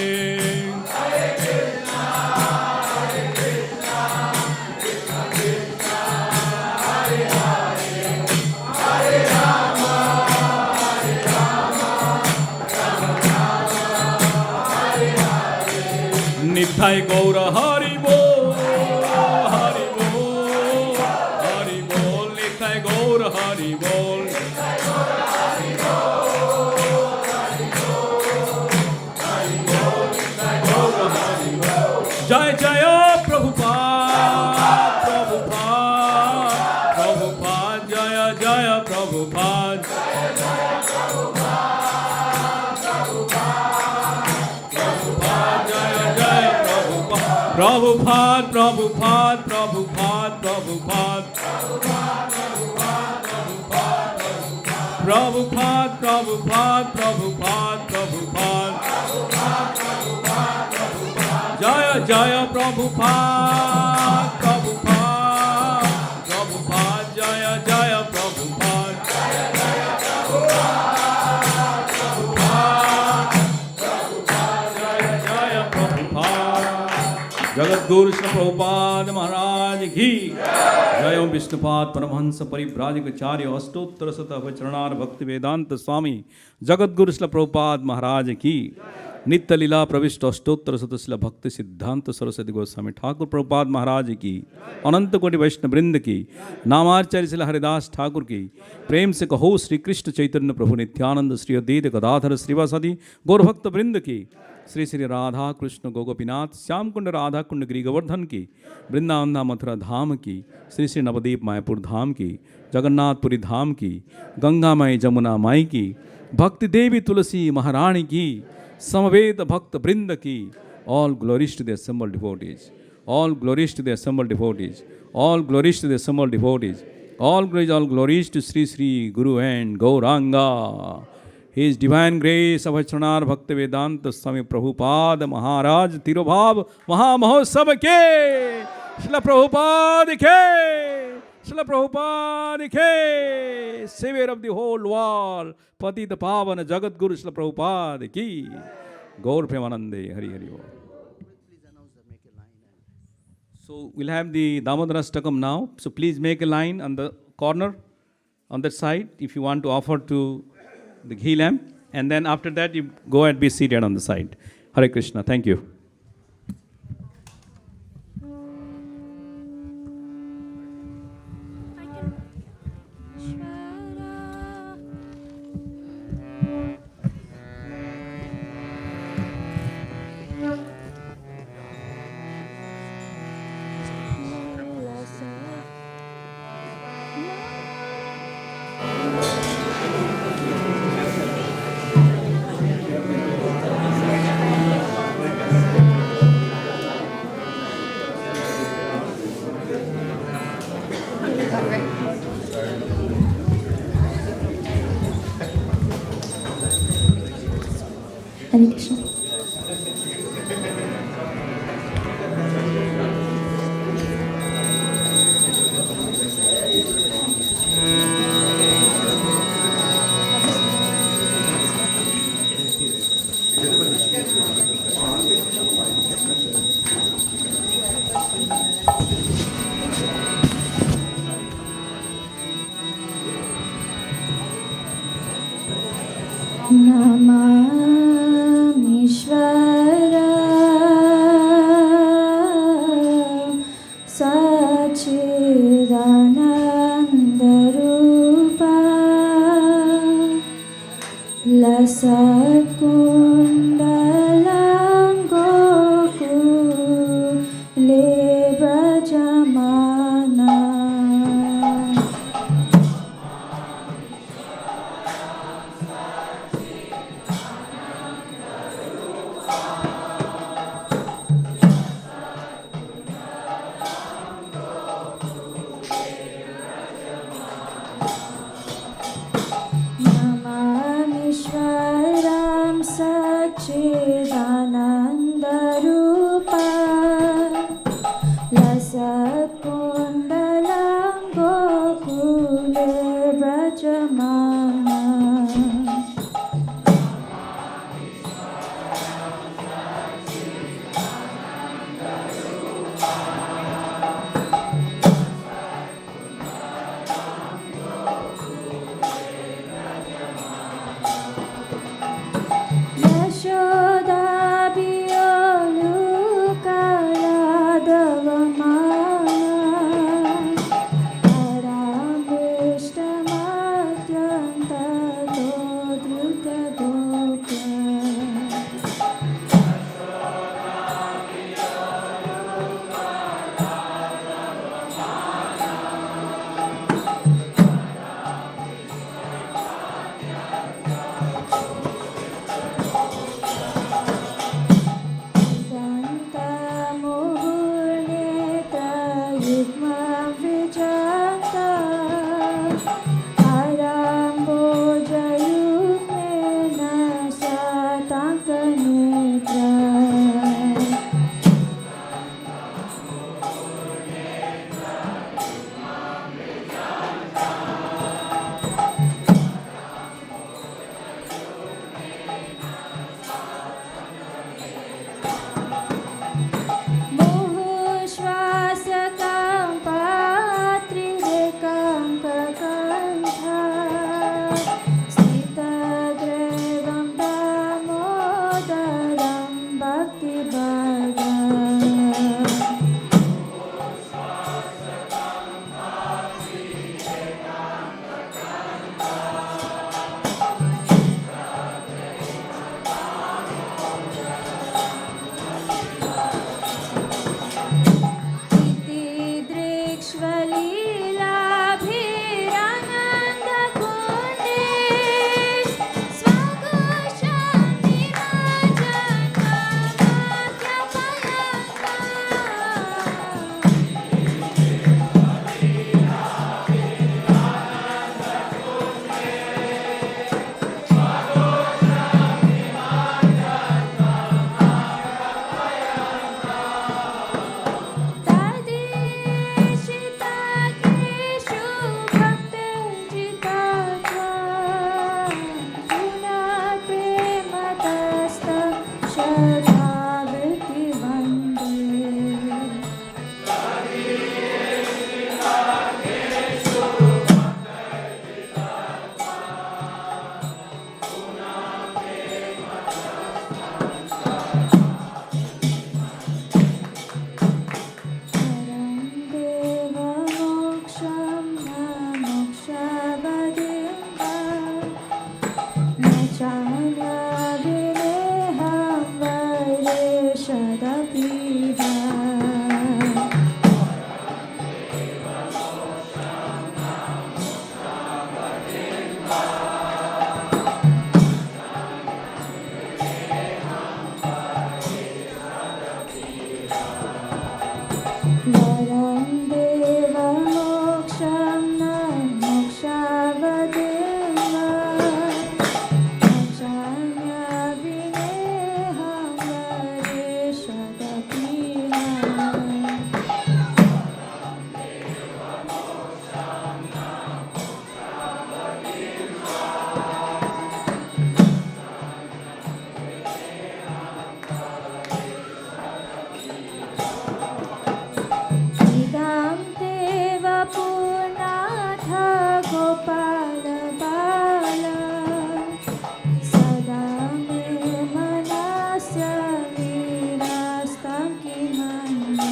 Nithai Gaura Hari Bol, Hari Bol, Hari Bol, Nithai Gaura Hari Bol. Jai Jaya Prabhupada, Prabhupada, Prabhupada, Jaya Jaya Prabhupada. Prabhupada, Prabhupada, Prabhupada, Prabhupada, Prabhupada, Prabhupada, Prabhupada, Prabhupada, Jaya Jaya Prabhupada, Prabhupada. Guru Srila Prabhupada Maharaj ki Jai Om Vishnupad Paramahansa Parivrajikacharya Astottara Sata Vacharanar Bhakti Vedanta Swami Jagat Guru Srila Prabhupada Maharaj ki Nitya Lila Pravishta Astottara Sata Srila Bhakti Siddhanta Saraswati Goswami Thakur Prabhupada Maharaj ki Ananta Koti Vaishnava Vrinda ki Namarcharya Srila Haridas Thakur ki प्रेम से कहो श्री कृष्ण चैतन्य प्रभु नित्यानंद श्री अद्वैत गदाधर श्रीवासादि गौर भक्त वृंद की श्री श्री राधा कृष्ण गोगोपीनाथ श्याम कुंड राधा कुंड गिरी गोवर्धन की वृंदावन मथुरा धाम की श्री श्री नवदीप मायापुर धाम की जगन्नाथपुरी धाम की गंगा माई जमुना माई की भक्ति देवी तुलसी महारानी की समवेत भक्त वृंद की all glories to the assembled devotees all glories to the assembled devotees all glories to the assembled devotees all glories to Sri Sri Guru and Gauranga. His divine grace of Chanar Bhakti Vedanta Swami Prabhupada Maharaj Tirobhav Maha Mahotsav ke Srila Prabhupada ke Srila Prabhupada ke Savior of the whole world Patita Pavana Jagat Guru Srila Prabhupada ki Gaur Premanande Hari Hari Bol. So we'll have the Damodarastakam now. So please make a line on the corner, on that side, if you want to offer to the ghee lamp. And then after that, you go and be seated on the side. Hare Krishna. Thank you. Hare Krishna. Namamishvara विश्वलीलाभिरानन्दकुण्डे स्वघोषं निमज्जन्ममाख्यापयन्ता तदेशिताकेषु भक्तजितात्मा गुणप्रेमतस्तं शतावृत्ति वन्दे परं देवमोक्षं न मोक्षवदिं वा न चान्यविनेहं वैरेशदपि वा वरं देवमोक्षं न मोक्षावदिं वा न चान्यविनेहं वरेशदपि वा इदं देव पूर्णाथ गोपाल बाल सदा मे मनस्य विरास्तं किमन्ये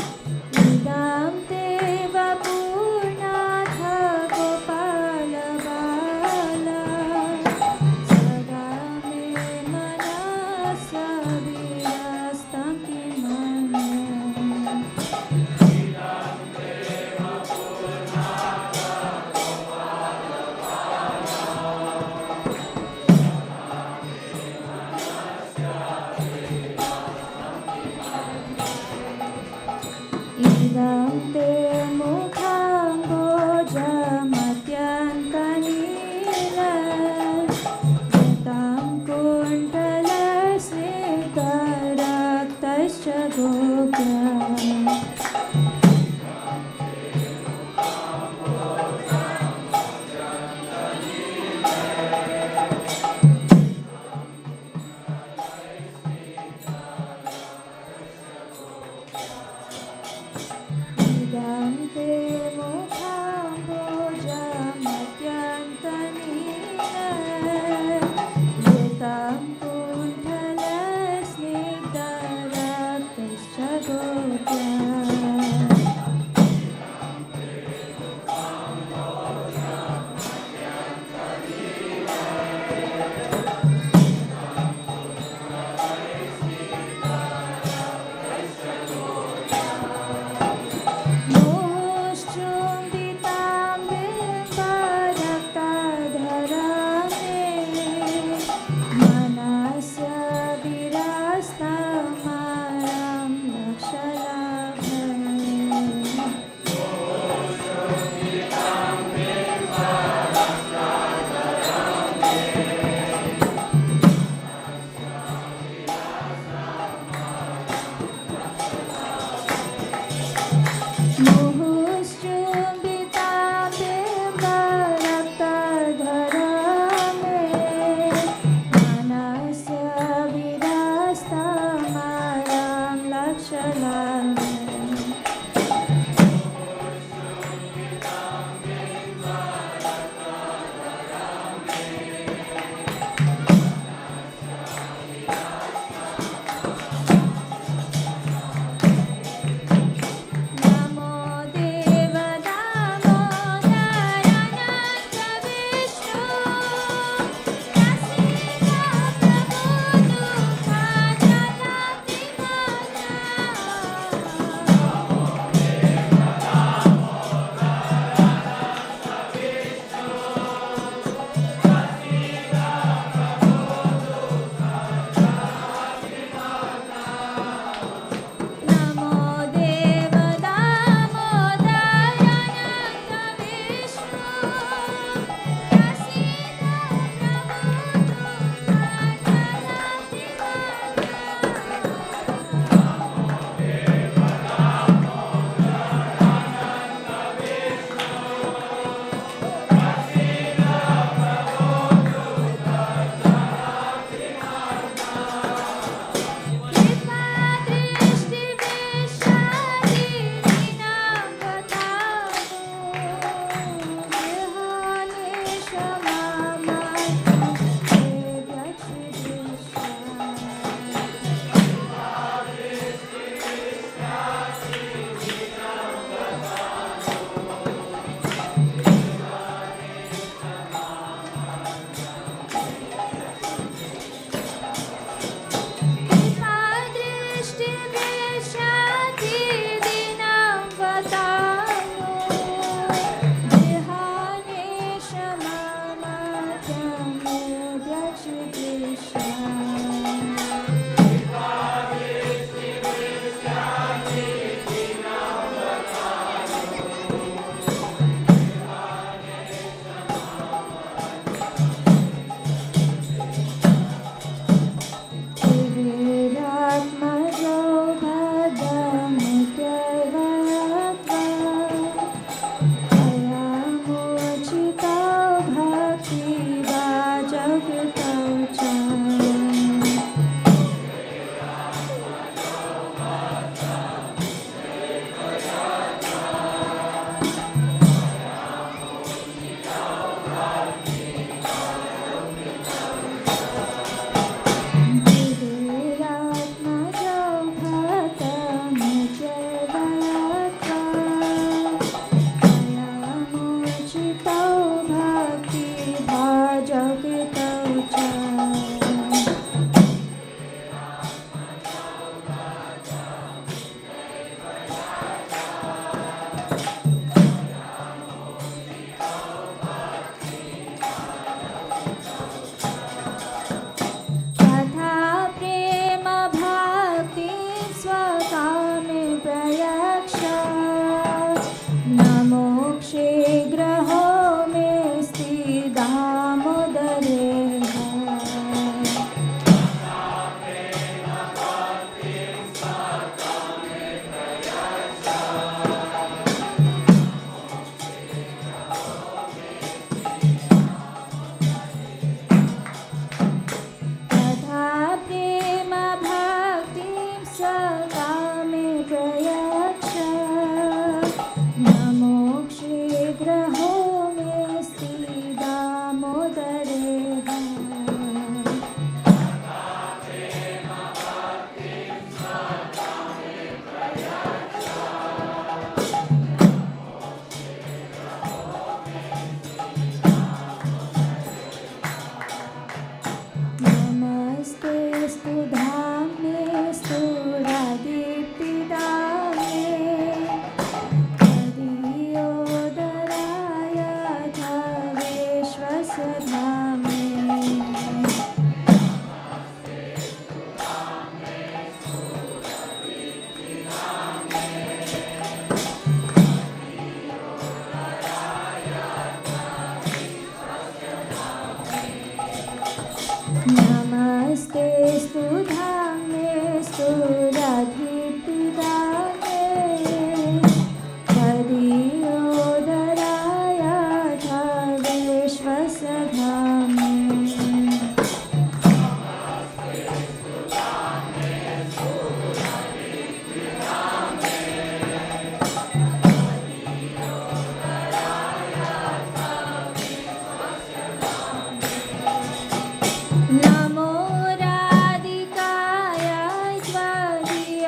इदं देव पूर्णाथ गोपाल बाल सदा मे मनस्य विरास्तं किमन्ये इदं ते मुखाम्बोजमत्यन्तनीलयतां कुण्डलस्निग्धरक्तश्च गोप्या इदं ते मुखाम्बोजमत्यन्तनीलयतां कुण्डलस्निग्धरक्तश्च गोप्या मोश्च दियोदरायाथा विश्वस्य धामे नमो राधिकाय त्वदीयप्रियाय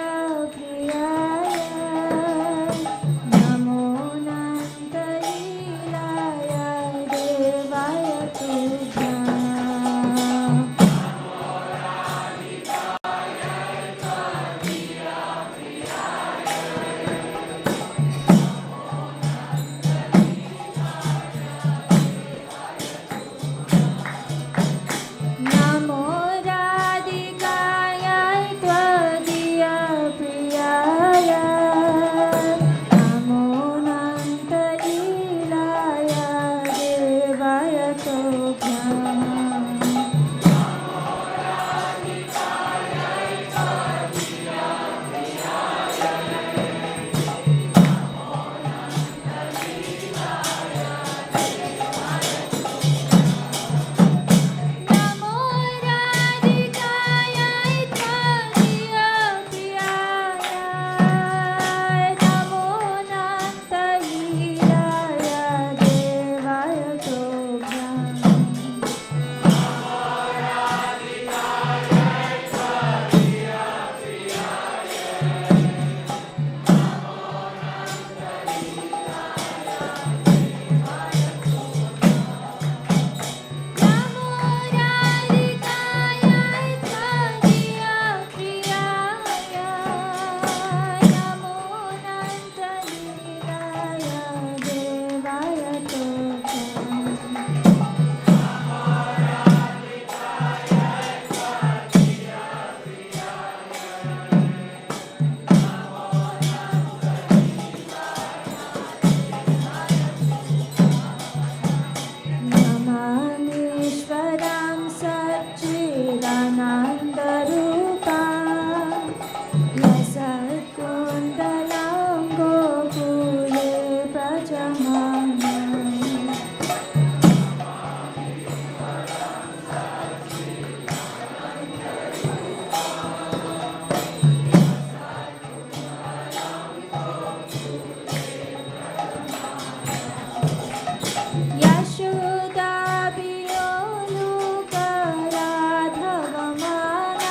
नमो नन्दलीलाय देवाय तुभ्यम् नमो राधिकाय त्वदीयप्रियाय नमो नन्दलीलाय देवाय तुभ्यम् नमो राधिकाय त्वदीयप्रियाय नमो नन्दलीलाय देवाय तुभ्यम् नमो राधिकाय त्वदीयप्रियाय नमो नन्दलीलाय देवाय तुभ्यम् नमामीश्वरं सच्चिदानन्दरूपं लसत्कुण्डलं गोकुले प्रजमानम्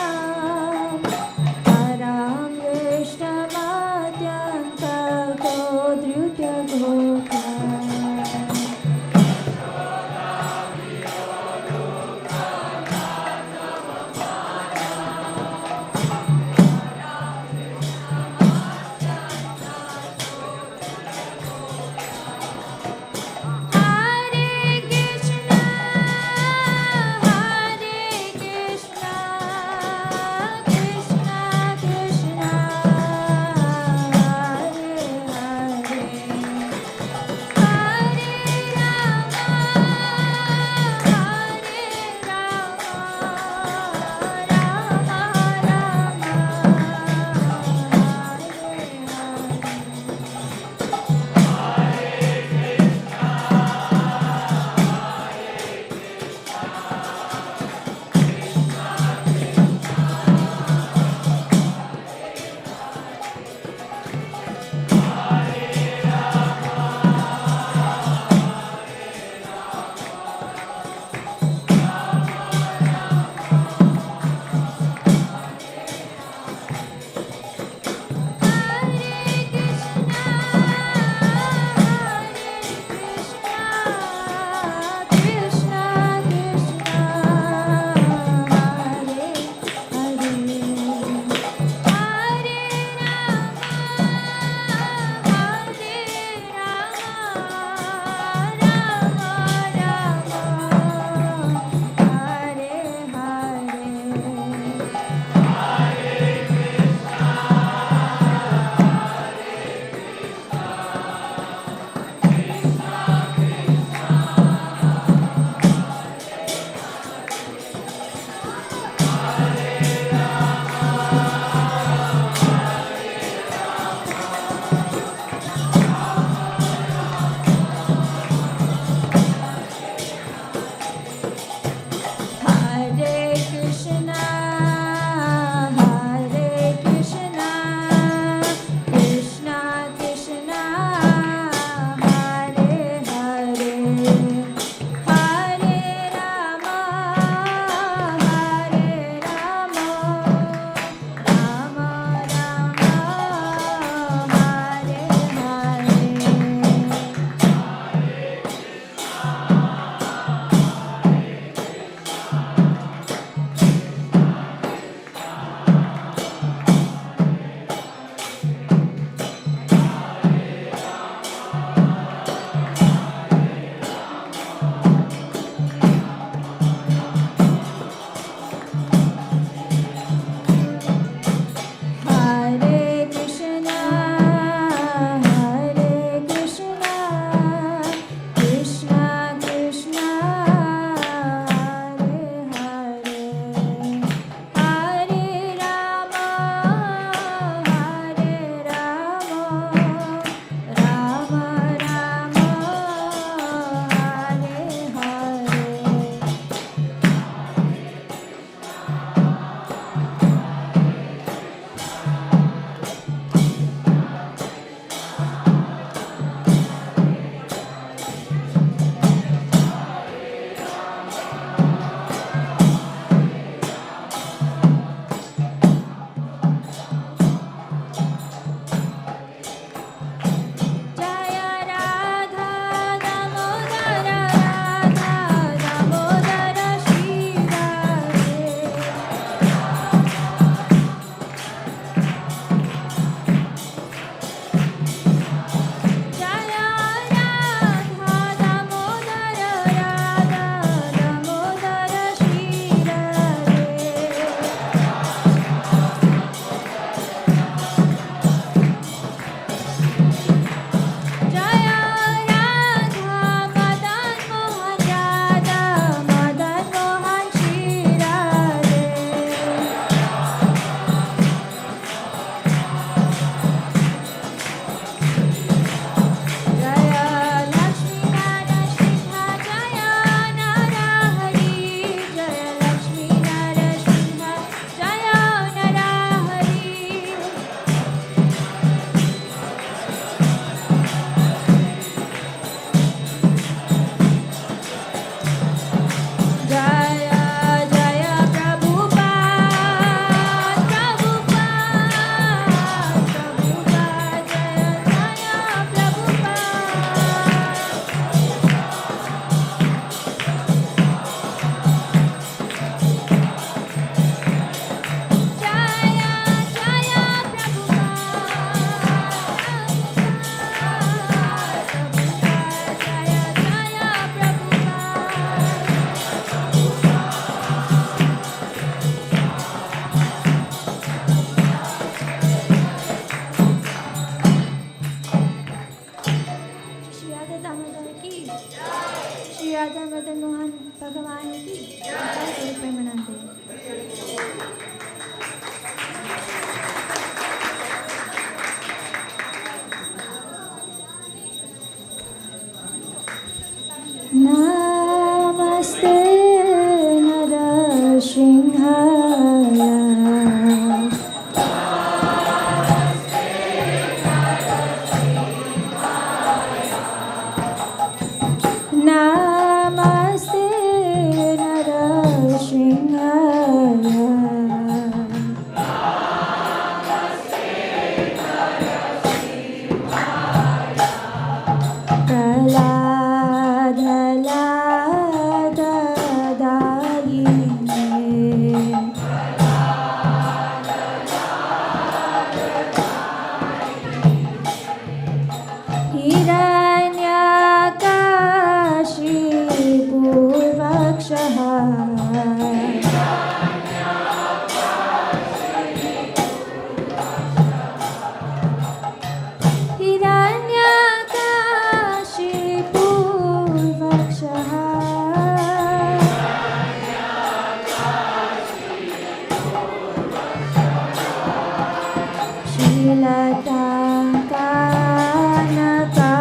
यशोदाभियोलुकराधवमानां परां वैष्णवाद्यन्तगोधृत्यगोप्या Hare Krishna, Krishna Krishna, Hare Hare. Radha Damodar की श्री राधा मदन मोहन भगवान की जय प्रेमानंद। नमस्ते नरसिंहाय नमस्ते नरसिंहाय Prahlad हिरण्यकाशिपूर्वक्षः हिरण्यकाशिपूर्वक्षः शीलतां कानका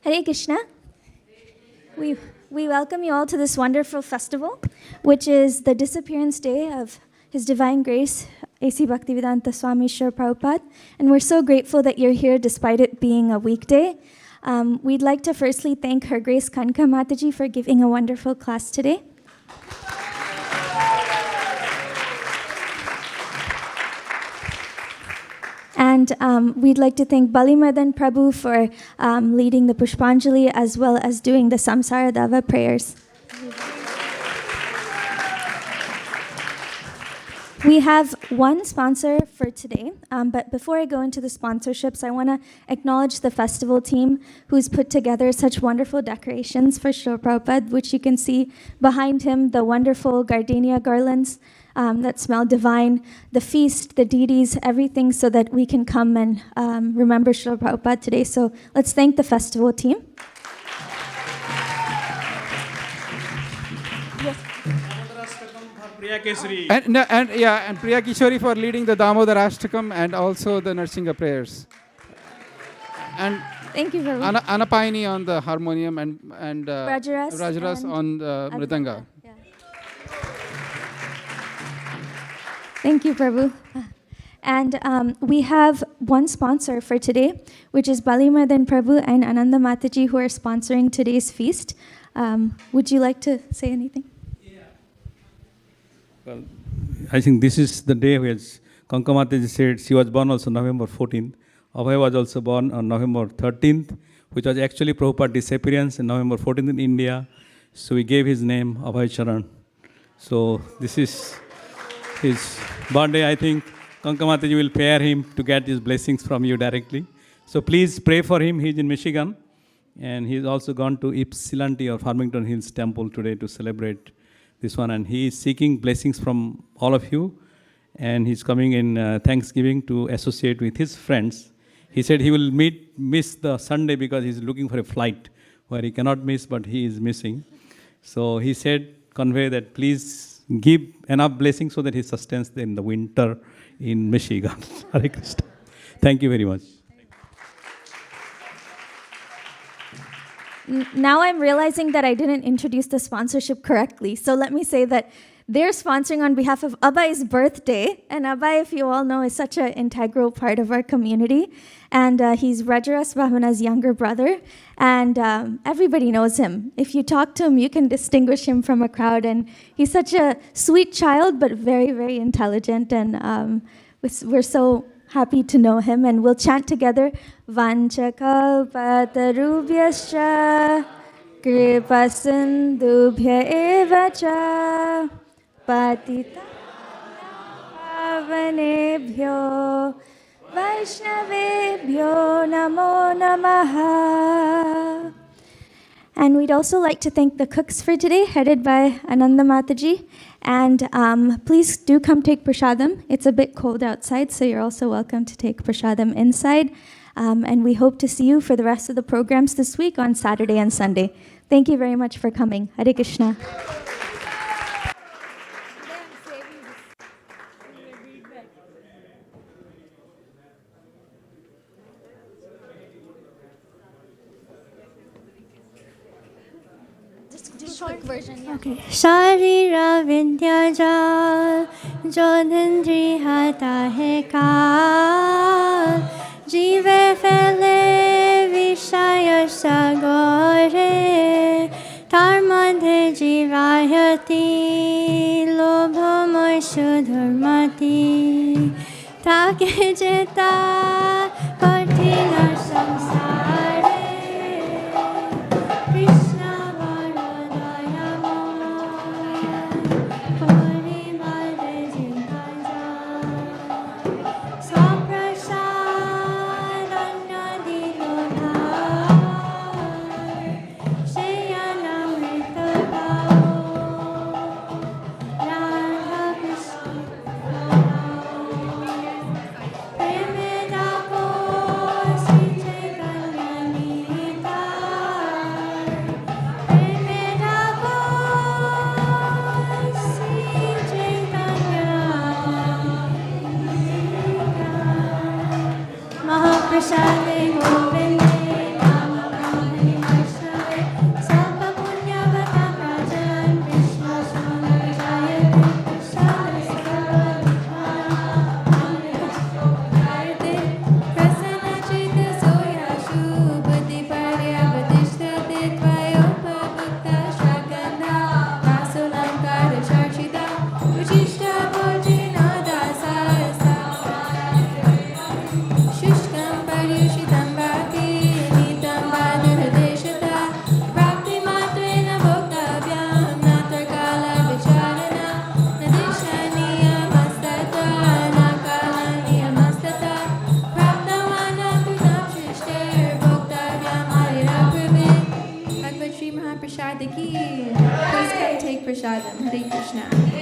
Hare Krishna. We welcome you all to this wonderful festival, which is the disappearance day of His Divine Grace, A.C. Bhaktivedanta Swami Srila Prabhupada. And we're so grateful that you're here despite it being a weekday. We'd like to firstly thank Her Grace Kanka Mataji for giving a wonderful class today. And we'd like to thank Balimadan Prabhu for leading the Pushpanjali as well as doing the Samsara Dava prayers. We have one sponsor for today, but before I go into the sponsorships, I want to acknowledge the festival team who's put together such wonderful decorations for Srila Prabhupada, which you can see behind him, the wonderful gardenia garlands that smell divine, the feast, the deities, everything so that we can come and remember Srila Prabhupada today. So let's thank the festival team. Yes. And Priya Kishori for leading the Damodar Ashtakam and also the Narsinga prayers. And Thank you, Prabhu. Anapaini on the harmonium and Rajaras on the mridanga. Yeah. Thank you, Prabhu. And we have one sponsor for today, which is Balimadan Prabhu and Ananda Mataji, who are sponsoring today's feast. Would you like to say anything? Well, I think this is the day which Kanka Mataji said she was born also November 14th. Abhay was also born on November 13th, which was actually Prabhupada's disappearance in November 14th in India. So we gave his name Abhay Charan. So this is his birthday. I think Kanka Mataji will pair him to get his blessings from you directly. So please pray for him. He's in Michigan. And he's also gone to Ypsilanti or Farmington Hills Temple today to celebrate this one, and he is seeking blessings from all of you, and he's coming in Thanksgiving to associate with his friends. He said he will miss the Sunday because he's looking for a flight where he cannot miss, but he is missing. So he said, convey that please give enough blessings so that he sustains in the winter in Michigan. Hare Krishna. Thank you very much. Now I'm realizing that I didn't introduce the sponsorship correctly. So let me say that they're sponsoring on behalf of Abhay's birthday. And Abhay, if you all know, is such an integral part of our community. And he's Rajaras Bhavana's younger brother. And everybody knows him. If you talk to him, you can distinguish him from a crowd. And he's such a sweet child, but very, very intelligent. And we're so happy to know him, and we'll chant together. Vanchakalpatarubhyascha kripasindubhya eva cha patita pavanebhyo vaishnavebhyo namo namaha. And we'd also like to thank the cooks for today, headed by Ananda Mataji. And please do come take prasadam. It's a bit cold outside, so you're also welcome to take prasadam inside. And we hope to see you for the rest of the programs this week on Saturday and Sunday. Thank you very much for coming. Hare Krishna. Short version, yeah. Okay. Sharira vidya jal, jodhendri hata hai kaal, jive fele vishaya sagore, tar madhe jivayati, lobhamoy sudharmati, take jeta kathina samsare. Premeda Prabhupada. Hare Krishna.